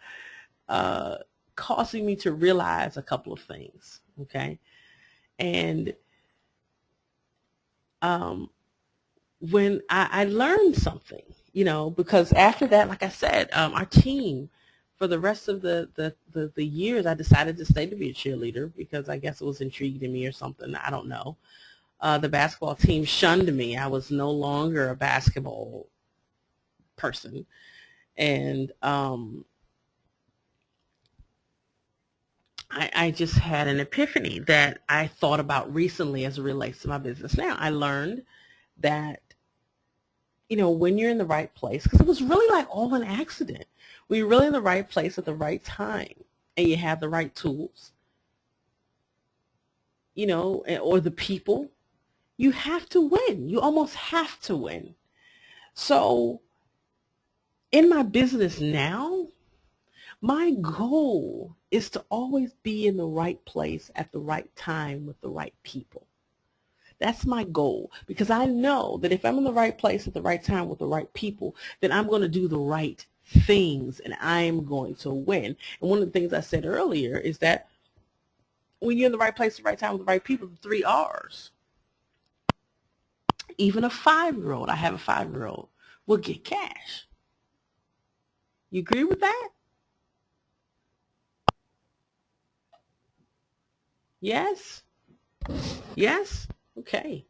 causing me to realize a couple of things, okay? And when I learned something, because after that, like I said, our team, for the rest of the years, I decided to stay to be a cheerleader because I guess it was intrigued in me or something. I don't know. The basketball team shunned me. I was no longer a basketball person. And I just had an epiphany that I thought about recently as it relates to my business now. I learned that, when you're in the right place, because it was really like all an accident. When you're really in the right place at the right time and you have the right tools, or the people, you have to win. You almost have to win. So in my business now, My goal is to always be in the right place at the right time with the right people. That's my goal, because I know that if I'm in the right place at the right time with the right people, then I'm going to do the right things and I'm going to win. And one of the things I said earlier is that when you're in the right place at the right time with the right people, the 3 R's. Even a 5-year-old, I have a 5-year-old, will get cash. You agree with that? Yes? Yes? Okay.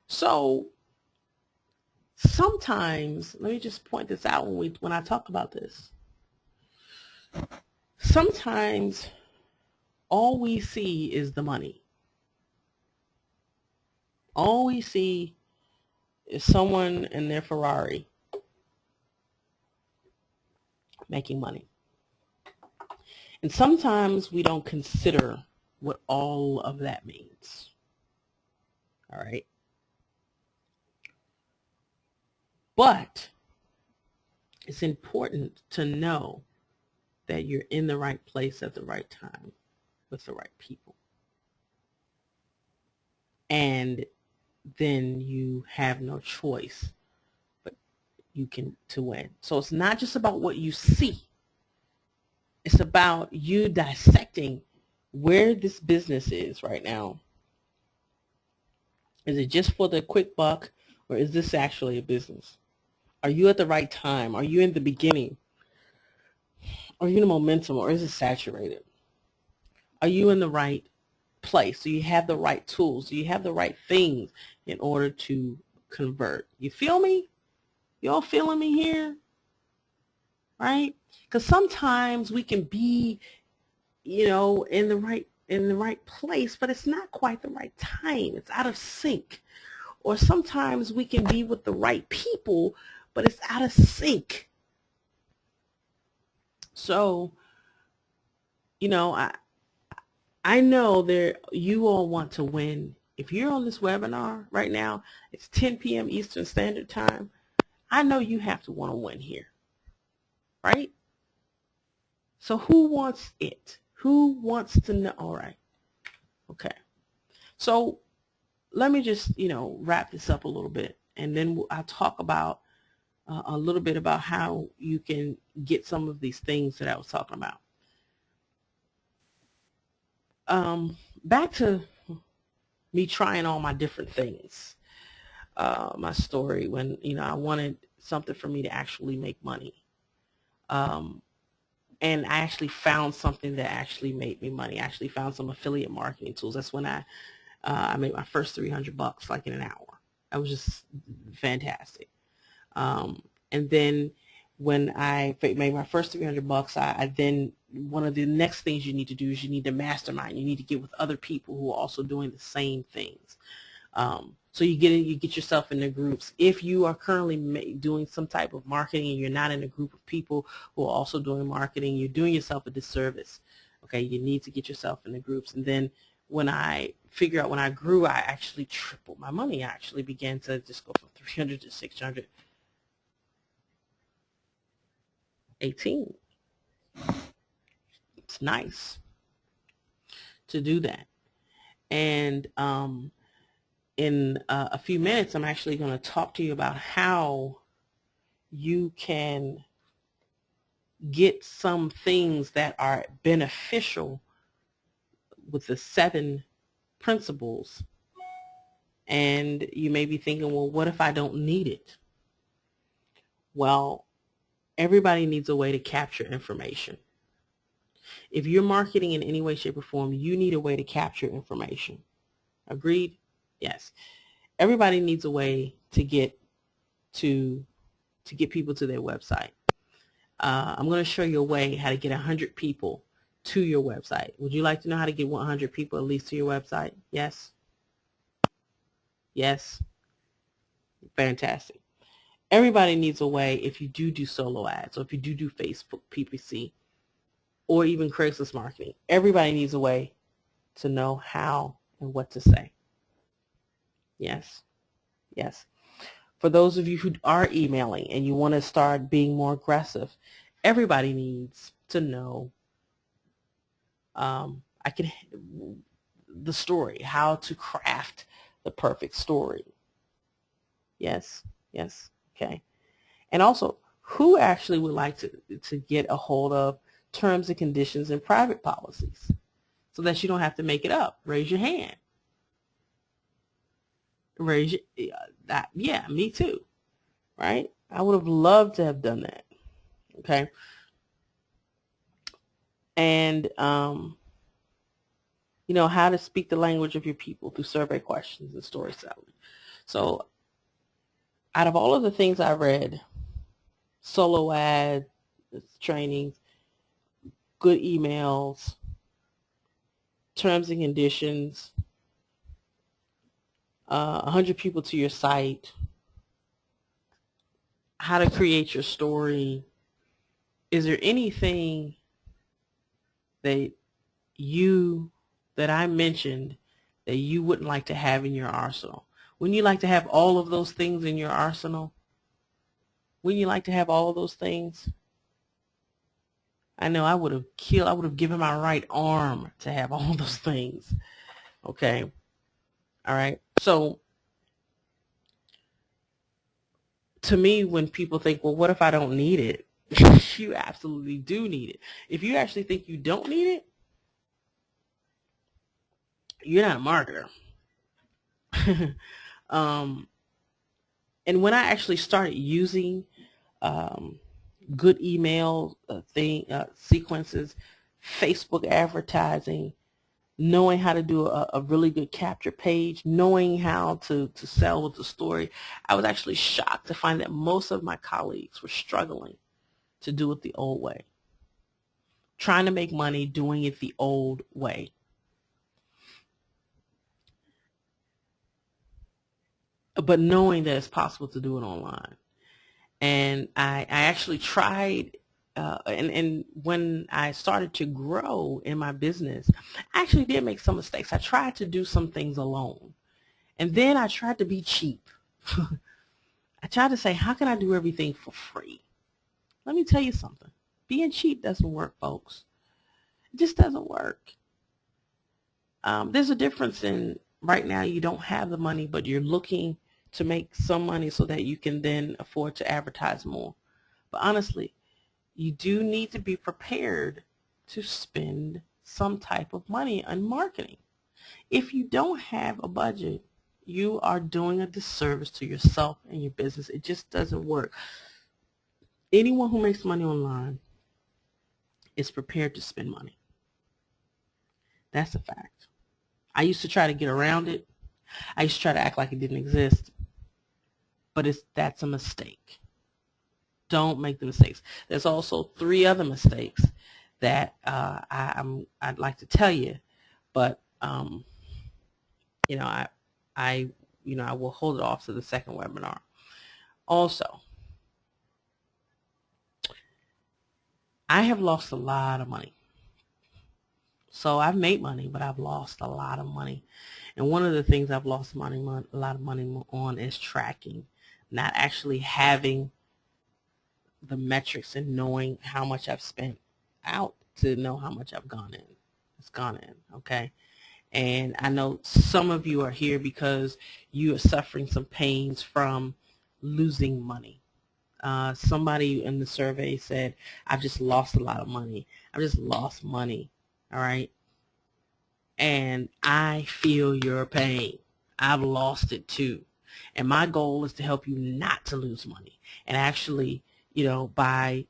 So sometimes, let me just point this out when I talk about this. Sometimes all we see is the money. All we see is someone in their Ferrari making money. And sometimes we don't consider what all of that means. All right. But it's important to know that you're in the right place at the right time with the right people. And then you have no choice but to win. So it's not just about what you see. It's about you dissecting where this business is right now. Is it just for the quick buck, or is this actually a business? Are you at the right time? Are you in the beginning? Are you in the momentum, or is it saturated? Are you in the right place? Do you have the right tools? Do you have the right things in order to convert? You feel me? You all feeling me here? Right? Because sometimes we can be, in the right place, but it's not quite the right time. It's out of sync. Or sometimes we can be with the right people, but it's out of sync. So, I know you all want to win. If you're on this webinar right now, it's 10 p.m. Eastern Standard Time. I know you have to want to win here, right? So who wants it? Who wants to know? All right. Okay. So let me just, wrap this up a little bit, and then I'll talk about a little bit about how you can get some of these things that I was talking about. Back to me trying all my different things. My story when, I wanted something for me to actually make money. And I actually found something that actually made me money. I actually found some affiliate marketing tools. That's when I made my first $300 like in an hour. That was just fantastic. And then when I made my first $300, I then, one of the next things you need to do is you need to mastermind. You need to get with other people who are also doing the same things. So you get yourself in the groups. If you are currently doing some type of marketing and you're not in a group of people who are also doing marketing, you're doing yourself a disservice. Okay, you need to get yourself in the groups. And then when I grew, I actually tripled my money. I actually began to just go from 300 to 618. It's nice to do that. And in a few minutes, I'm actually going to talk to you about how you can get some things that are beneficial with the 7 principles. And you may be thinking, well, what if I don't need it? Well, everybody needs a way to capture information. If you're marketing in any way, shape, or form, you need a way to capture information. Agreed? Yes. Everybody needs a way to get people to their website. I'm going to show you a way how to get 100 people to your website. Would you like to know how to get 100 people at least to your website? Yes? Yes? Fantastic. Everybody needs a way, if you do solo ads, or if you do Facebook PPC, or even Craigslist marketing. Everybody needs a way to know how and what to say. Yes? Yes. For those of you who are emailing and you want to start being more aggressive, everybody needs to know I can the story, how to craft the perfect story. Yes, yes, okay. And also, who actually would like to get a hold of terms and conditions and private policies so that you don't have to make it up? Raise your hand. Raise your, yeah, me too, right? I would have loved to have done that, okay? And, how to speak the language of your people through survey questions and storytelling. So out of all of the things I read, solo ad trainings, good emails, terms and conditions, 100 people to your site, how to create your story, is there anything that that I mentioned that you wouldn't like to have in your arsenal? Wouldn't you like to have all of those things in your arsenal? Wouldn't you like to have all of those things? I know I would have given my right arm to have all those things. Okay. All right. So to me, when people think, well, what if I don't need it? You absolutely do need it. If you actually think you don't need it, you're not a marketer. And when I actually started using good email sequences, Facebook advertising, knowing how to do a really good capture page, knowing how to sell with the story, I was actually shocked to find that most of my colleagues were struggling to do it the old way, trying to make money doing it the old way. But knowing that it's possible to do it online. And I actually tried, and when I started to grow in my business, I actually did make some mistakes. I tried to do some things alone. And then I tried to be cheap. I tried to say, how can I do everything for free? Let me tell you something. Being cheap doesn't work, folks. It just doesn't work. There's a difference in right now you don't have the money, but you're looking to make some money so that you can then afford to advertise more. But honestly, you do need to be prepared to spend some type of money on marketing. If you don't have a budget, you are doing a disservice to yourself and your business. It just doesn't work. Anyone who makes money online is prepared to spend money. That's a fact. I used to try to get around it. I used to try to act like it didn't exist. But that's a mistake. Don't make the mistakes. There's also 3 other mistakes that I'd like to tell you, but I will hold it off to the second webinar. Also, I have lost a lot of money. So I've made money, but I've lost a lot of money. And one of the things I've lost a lot of money on is tracking, not actually having the metrics and knowing how much I've spent out to know how much I've gone in. It's gone in, okay? And I know some of you are here because you are suffering some pains from losing money. Somebody in the survey said, I've just lost a lot of money. I've just lost money, all right? And I feel your pain. I've lost it too. And my goal is to help you not to lose money. And actually, by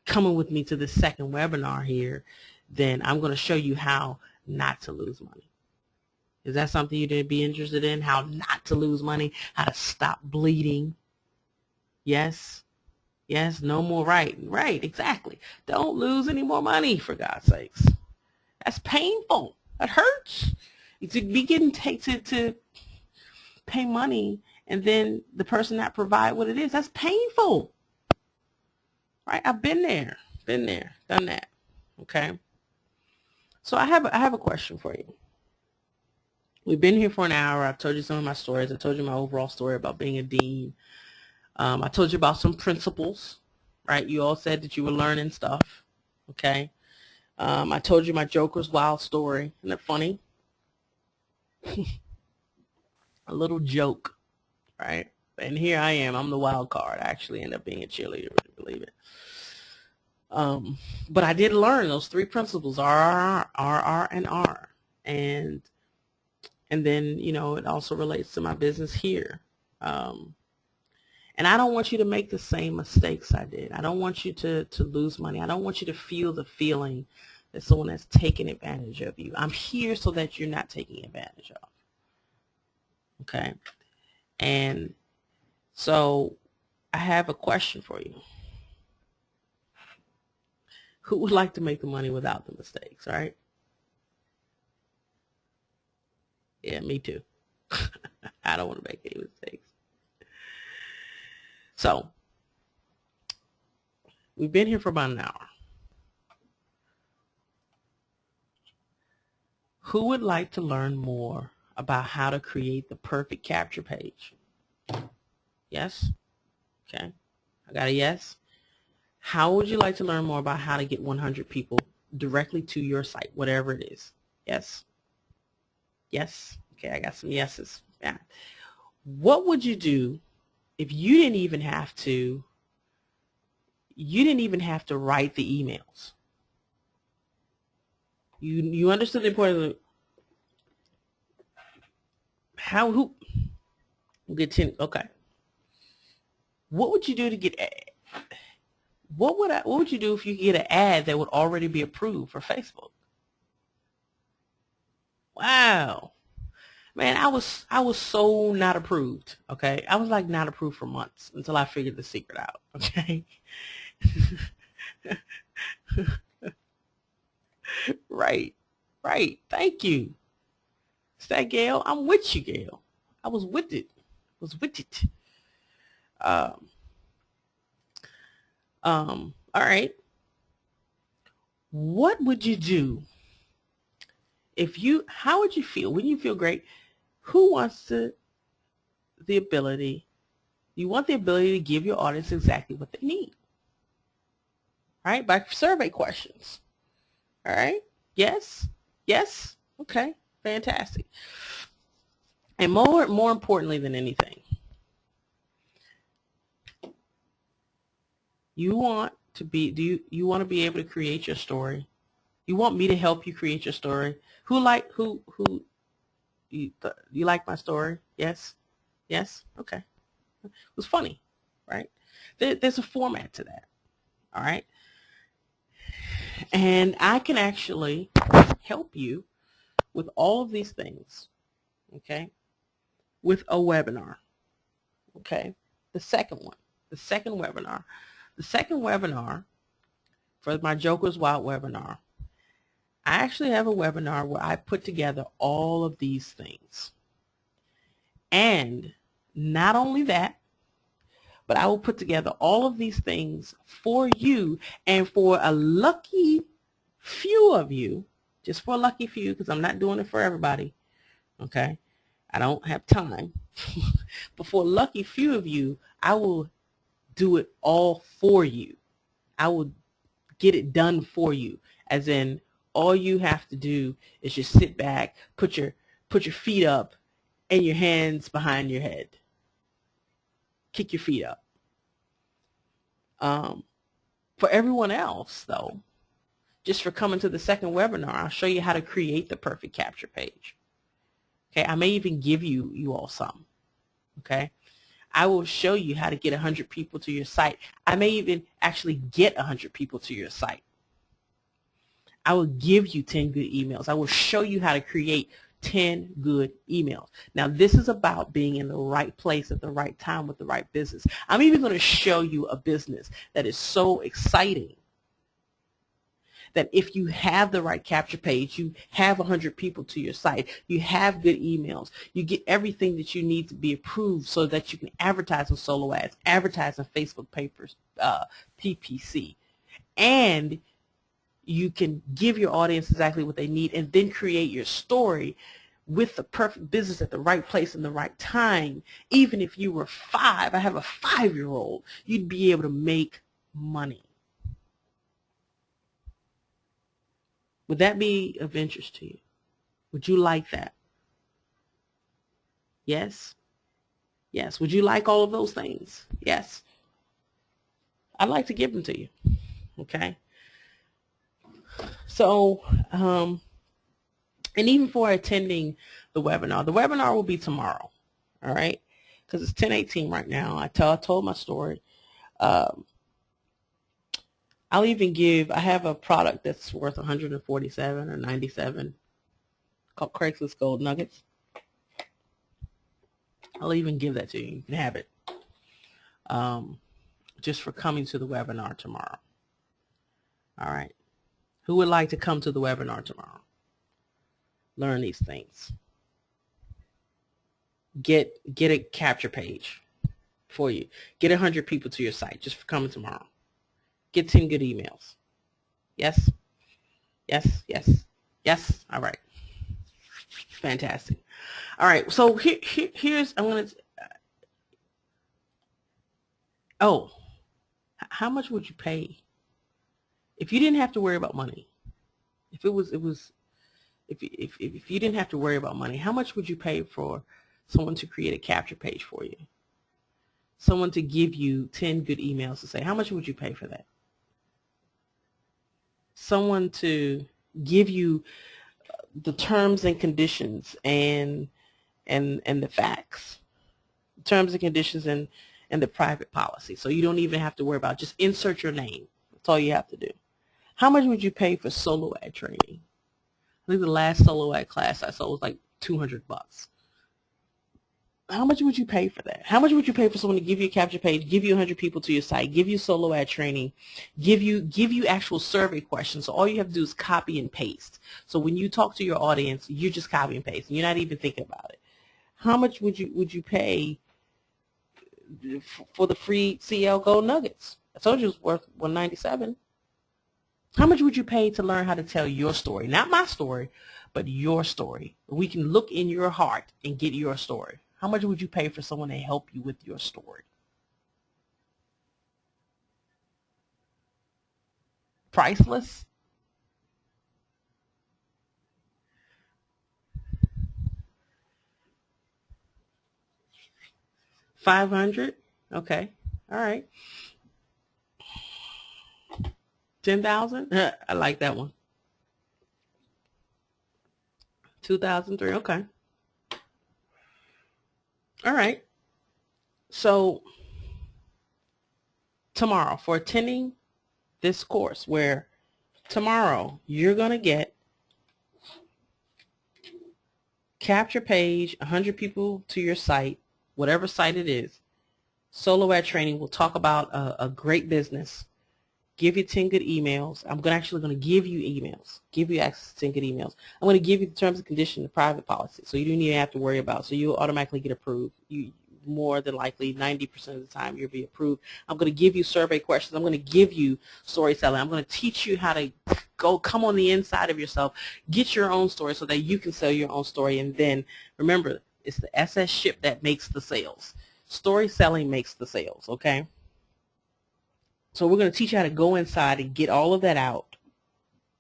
coming with me to the second webinar here, then I'm going to show you how not to lose money. Is that something you'd be interested in? How not to lose money, how to stop bleeding. Yes, yes, no more, right, exactly. Don't lose any more money, for God's sakes. That's painful. That hurts. To be getting to pay money and then the person not provide what it is, that's painful. Right? I've been there, done that. Okay. So I have a question for you. We've been here for an hour. I've told you some of my stories. I told you my overall story about being a dean. I told you about some principles. right? You all said that you were learning stuff, okay? I told you my Joker's Wild story. Isn't it funny? A little joke, right? And here I am. I'm the wild card. I actually end up being a cheerleader, would you believe it? But I did learn those three principles, R, and R. And then, you know, it also relates to my business here. And I don't want you to make the same mistakes I did. I don't want you to lose money. I don't want you to feel the feeling that someone has taken advantage of you. I'm here so that you're not taking advantage of. Okay? And so I have a question for you. Who would like to make the money without the mistakes, right? Yeah, me too. I don't want to make any mistakes. So, we've been here for about an hour. Who would like to learn more about how to create the perfect capture page? Yes? Okay. I got a yes. How would you like to learn more about how to get 100 people directly to your site, whatever it is? Yes? Yes? Okay, I got some yeses. Yeah. What would you do if you didn't even have to write the emails? You understood the importance of who get 10? Okay. What would you do to get? What would you do if you get an ad that would already be approved for Facebook? Wow. Man, I was so not approved, okay? I was like not approved for months until I figured the secret out, okay? Right. Thank you. Is that Gail? I'm with you, Gail. I was with it. All right. What would you do how would you feel? Wouldn't you feel great? Who wants the ability, you want the ability to give your audience exactly what they need, right? By survey questions, all right? Yes? Yes? Okay, fantastic. And more importantly than anything, you want to be, you want to be able to create your story? You want me to help you create your story? You like my story? Yes? Yes? Okay. It was funny, right? There's a format to that, all right? And I can actually help you with all of these things, okay, with a webinar, okay? The second webinar for my Joker's Wild webinar, I actually have a webinar where I put together all of these things. And not only that, but I will put together all of these things for you, and for a lucky few of you, just for a lucky few, because I'm not doing it for everybody, okay? I don't have time. But for a lucky few of you, I will do it all for you. I will get it done for you, as in all you have to do is just sit back, put your feet up and your hands behind your head. Kick your feet up. For everyone else, though, just for coming to the second webinar, I'll show you how to create the perfect capture page. Okay, I may even give you all some. Okay, I will show you how to get 100 people to your site. I may even actually get 100 people to your site. I will give you 10 good emails. I will show you how to create 10 good emails. Now, this is about being in the right place at the right time with the right business. I'm even going to show you a business that is so exciting that if you have the right capture page, you have 100 people to your site, you have good emails, you get everything that you need to be approved so that you can advertise on solo ads, advertise on Facebook papers, PPC, and you can give your audience exactly what they need, and then create your story with the perfect business at the right place and the right time. Even if you were 5, I have a 5-year-old, you'd be able to make money. Would that be of interest to you? Would you like that? Yes? Yes. Would you like all of those things? Yes. I'd like to give them to you. Okay? So, and even for attending the webinar will be tomorrow. All right? Because it's 10:18 right now. I told my story. I'll even I have a product that's worth 147 or 97 called Craigslist Gold Nuggets. I'll even give that to you. You can have it just for coming to the webinar tomorrow. All right. Who would like to come to the webinar tomorrow? Learn these things. Get a capture page for you. Get 100 people to your site just for coming tomorrow. Get 10 good emails. Yes? Yes, yes, yes. All right. Fantastic. All right. So here's, I'm going to, how much would you pay if you didn't have to worry about money? If you didn't have to worry about money, how much would you pay for someone to create a capture page for you? Someone to give you 10 good emails to say, how much would you pay for that? Someone to give you the terms and conditions and the facts, terms and conditions and the private policy. So you don't even have to worry about, just insert your name. That's all you have to do. How much would you pay for solo ad training? I think the last solo ad class I saw was like $200. How much would you pay for that? How much would you pay for someone to give you a capture page, give you 100 people to your site, give you solo ad training, give you actual survey questions? So all you have to do is copy and paste. So when you talk to your audience, you just copy and paste. And you're not even thinking about it. How much would you pay for the free CL Gold Nuggets? I told you it was worth $197. How much would you pay to learn how to tell your story? Not my story, but your story. We can look in your heart and get your story. How much would you pay for someone to help you with your story? Priceless? $500? Okay. All right. 10,000? I like that one. 2003. Okay. All right. So tomorrow, for attending this course, where tomorrow you're going to get capture page, 100 people to your site, whatever site it is, solo ad training. We'll talk about a great business, give you 10 good emails. I'm actually going to give you emails, give you access to 10 good emails. I'm going to give you the terms and conditions, the private policy, so you don't even have to worry about it. So you'll automatically get approved. You more than likely 90% of the time you'll be approved. I'm going to give you survey questions. I'm going to give you story selling. I'm going to teach you how to come on the inside of yourself, get your own story so that you can sell your own story. And then remember, it's the SS ship that makes the sales. Story selling makes the sales, okay? So we're going to teach you how to go inside and get all of that out,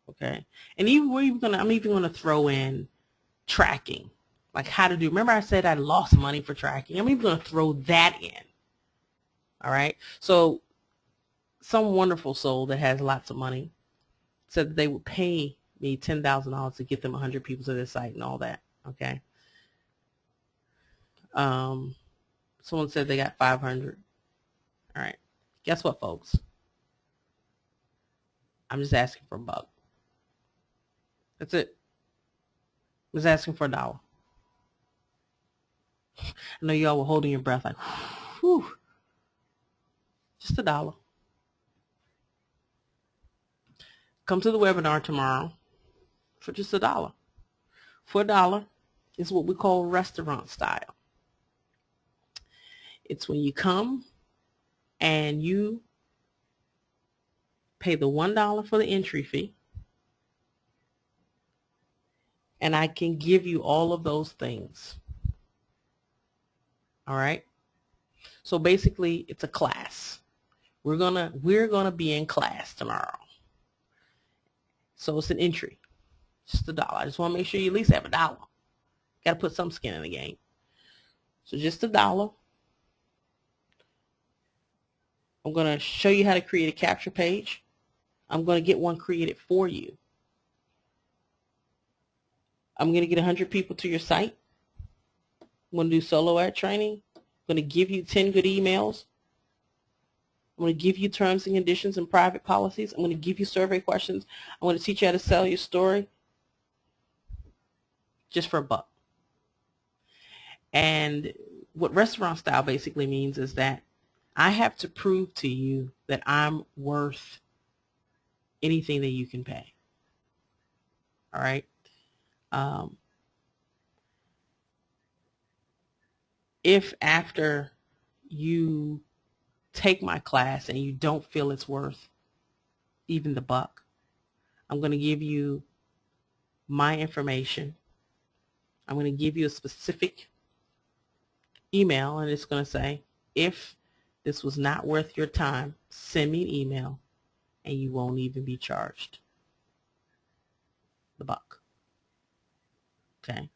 okay? And I'm even going to throw in tracking, like how to do. Remember I said I lost money for tracking? I'm even going to throw that in, all right? So some wonderful soul that has lots of money said that they would pay me $10,000 to get them 100 people to their site and all that, okay? Someone said they got 500. All right. Guess what, folks? I'm just asking for a buck. That's it. I'm just asking for $1. I know y'all were holding your breath like, whew. Just $1. Come to the webinar tomorrow for just $1. For $1 is what we call restaurant style. It's when you come and you pay the $1 for the entry fee, and I can give you all of those things. All right? So basically, it's a class We're gonna be in class tomorrow. So it's an entry. Just $1. I just want to make sure you at least have $1. Got to put some skin in the game. So just $1. I'm going to show you how to create a capture page. I'm going to get one created for you. I'm going to get 100 people to your site. I'm going to do solo ad training. I'm going to give you 10 good emails. I'm going to give you terms and conditions and private policies. I'm going to give you survey questions. I'm going to teach you how to sell your story just for $1. And what restaurant style basically means is that I have to prove to you that I'm worth anything that you can pay. All right. If after you take my class and you don't feel it's worth even the $1, I'm going to give you my information. I'm going to give you a specific email, and it's going to say, if this was not worth your time, send me an email, and you won't even be charged the $1. Okay.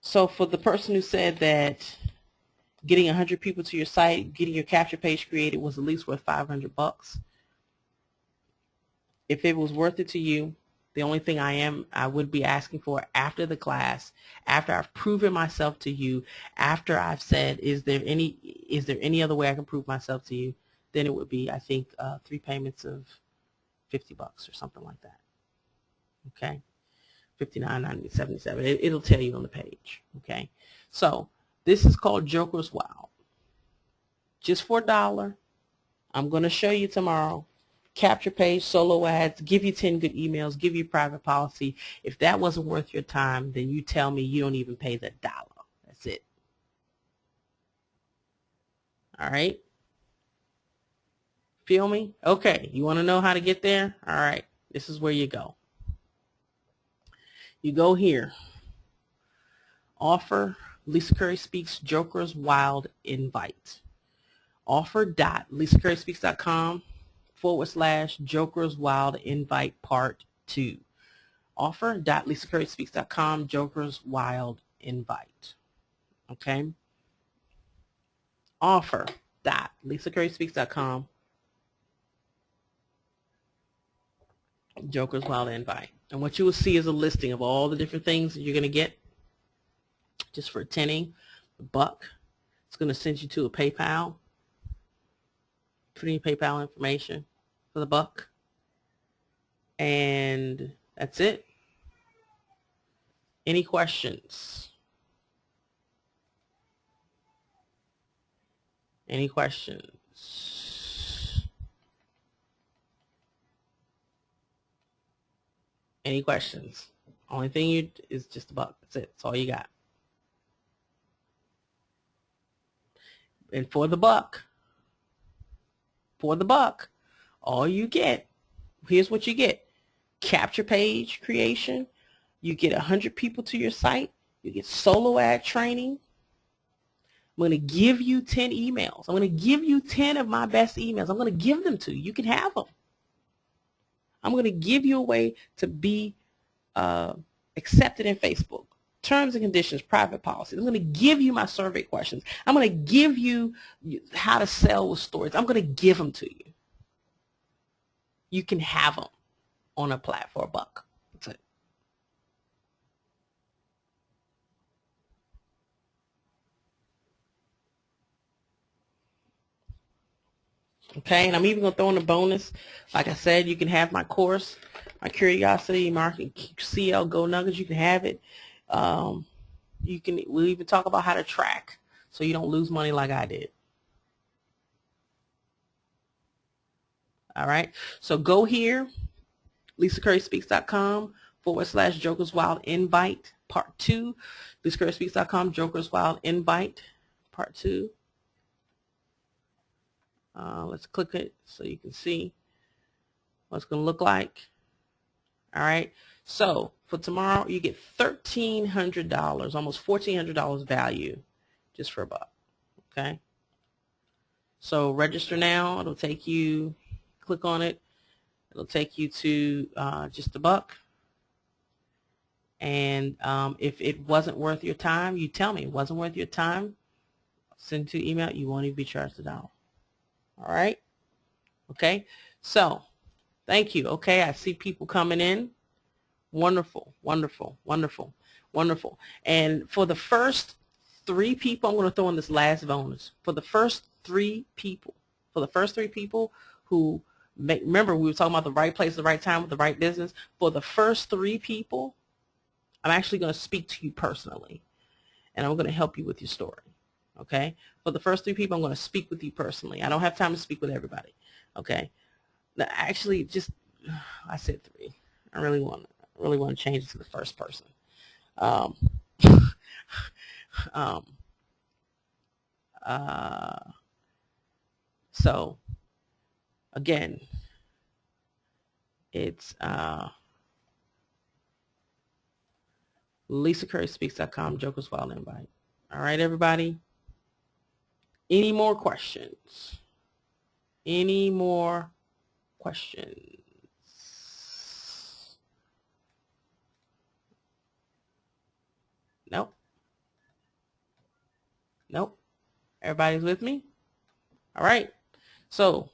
So for the person who said that getting 100 people to your site, getting your capture page created was at least worth $500, if it was worth it to you, the only thing I would be asking for after the class, after I've proven myself to you, after I've said, is there any other way I can prove myself to you, then it would be, I think, 3 payments of $50 or something like that. Okay, $59.77. It'll tell you on the page. Okay, so this is called Joker's Wild. Just for $1. I'm going to show you tomorrow. Capture page, solo ads, give you 10 good emails, give you private policy. If that wasn't worth your time, then you tell me you don't even pay the $1. That's it. All right? Feel me? Okay, you want to know how to get there? All right, this is where you go. You go here. Offer, Lisa Curry Speaks, Joker's Wild Invite. offer.lisacurryspeaks.com/Joker's Wild Invite Part 2. offer.lisacurryspeaks.com Joker's Wild Invite. Okay? offer.lisacurryspeaks.com Joker's Wild Invite. And what you will see is a listing of all the different things that you're going to get just for attending $1. It's going to send you to a PayPal. Put in your PayPal information for the $1. And that's it. Any questions? Any questions? Any questions? Only thing is just $1. That's it. That's all you got. And for the $1, all you get, here's what you get. Capture page creation. You get 100 people to your site. You get solo ad training. I'm going to give you 10 emails. I'm going to give you 10 of my best emails. I'm going to give them to you. You can have them. I'm going to give you a way to be accepted in Facebook. Terms and conditions, private policies. I'm going to give you my survey questions. I'm going to give you how to sell with stories. I'm going to give them to you. You can have them on a platform for $1. That's it. Okay, and I'm even going to throw in a bonus. Like I said, you can have my course, my Curiosity Marketing CL Go Nuggets. You can have it. We'll even talk about how to track so you don't lose money like I did. All right, so go here, lisacurryspeaks.com/Joker's Wild Invite Part 2. lisacurryspeaks.com Joker's Wild Invite Part 2. Let's click it so you can see what it's going to look like. All right, so for tomorrow you get $1,300, almost $1,400 value just for $1. Okay, So register now. It'll take you, click on it. It'll take you to just $1. And if it wasn't worth your time, you tell me it wasn't worth your time. Send to email. You won't even be charged $1. All right. Okay. So thank you. Okay. I see people coming in. Wonderful, wonderful, wonderful, wonderful. And for the first 3 people, I'm going to throw in this last bonus. For the first 3 people, who remember we were talking about the right place at the right time with the right business. For the first 3 people, I'm actually going to speak to you personally, and I'm going to help you with your story. Okay? For the first 3 people, I'm going to speak with you personally. I don't have time to speak with everybody. Okay? Now, actually, just I said 3. I really want to change it to the first person. Um, so again, it's LisaCurrySpeaks.com, Joker's Wild Invite. All right, everybody. Any more questions? Any more questions? Nope. Nope. Everybody's with me? All right. So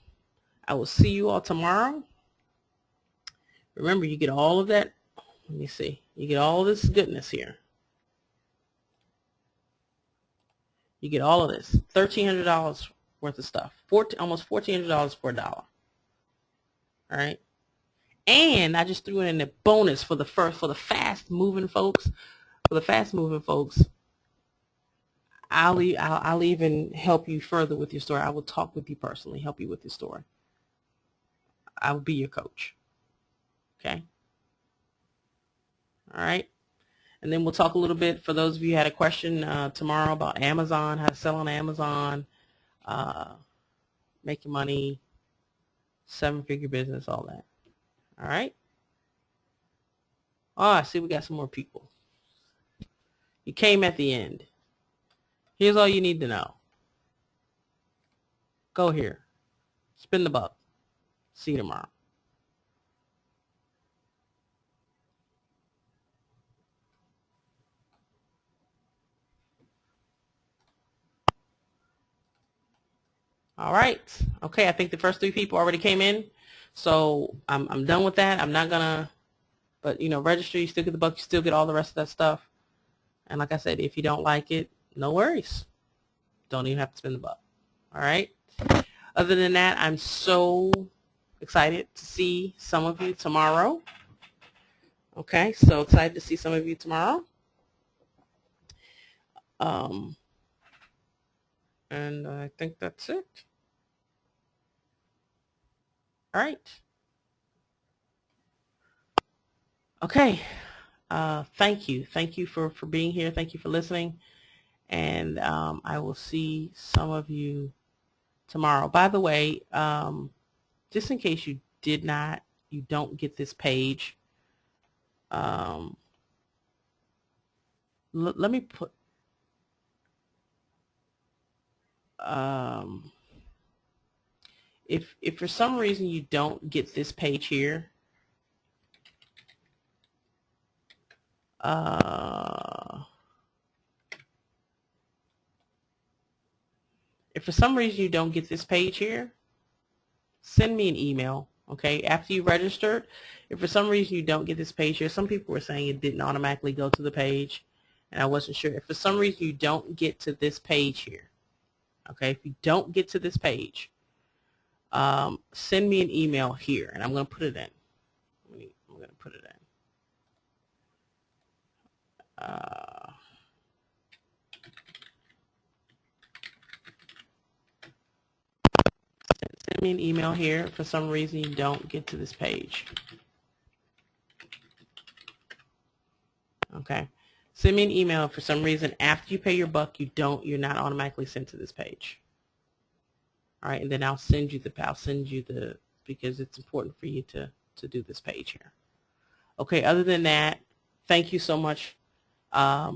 I will see you all tomorrow. Remember, you get all of that. Let me see. You get all this goodness here. You get all of this. $1,300 worth of stuff. Almost $1,400 for $1. All right. And I just threw in a bonus for the fast moving folks. For the fast moving folks, I'll even help you further with your story. I will talk with you personally, help you with your story. I will be your coach. Okay. All right. And then we'll talk a little bit, for those of you who had a question tomorrow, about Amazon, how to sell on Amazon, making money, 7-figure business, all that. All right. Oh, I see we got some more people. You came at the end. Here's all you need to know. Go here. Spin the buck. See you tomorrow. All right. Okay, I think the first 3 people already came in. So I'm done with that. I'm not going to, but, you know, register. You still get the buck. You still get all the rest of that stuff. And like I said, if you don't like it, no worries. Don't even have to spend the buck. All right. Other than that, I'm so excited to see some of you tomorrow. Okay, so excited to see some of you tomorrow. And I think that's it. All right. Okay. Thank you. Thank you for being here. Thank you for listening. And I will see some of you tomorrow. By the way, just in case you don't get this page, let me put, if for some reason you don't get this page here, if for some reason you don't get this page here, send me an email, okay? After you registered, if for some reason you don't get this page here, some people were saying it didn't automatically go to the page, and I wasn't sure. If for some reason you don't get to this page here, okay? If you don't get to this page, send me an email here, and I'm going to put it in. I'm going to put it in. Send me an email here. For some reason you don't get to this page. Okay. Send me an email. For some reason, after you pay your buck, you're not automatically sent to this page. All right, and then I'll send you the because it's important for you to do this page here. Okay, other than that, thank you so much. I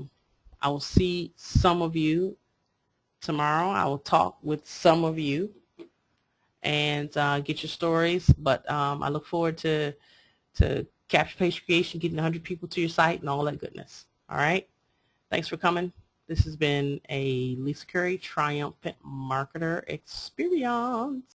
will see some of you tomorrow. I will talk with some of you. and get your stories. But I look forward to capture page creation, getting 100 people to your site, and all that goodness. All right. Thanks for coming. This has been a Lisa Curry Triumphant Marketer Experience.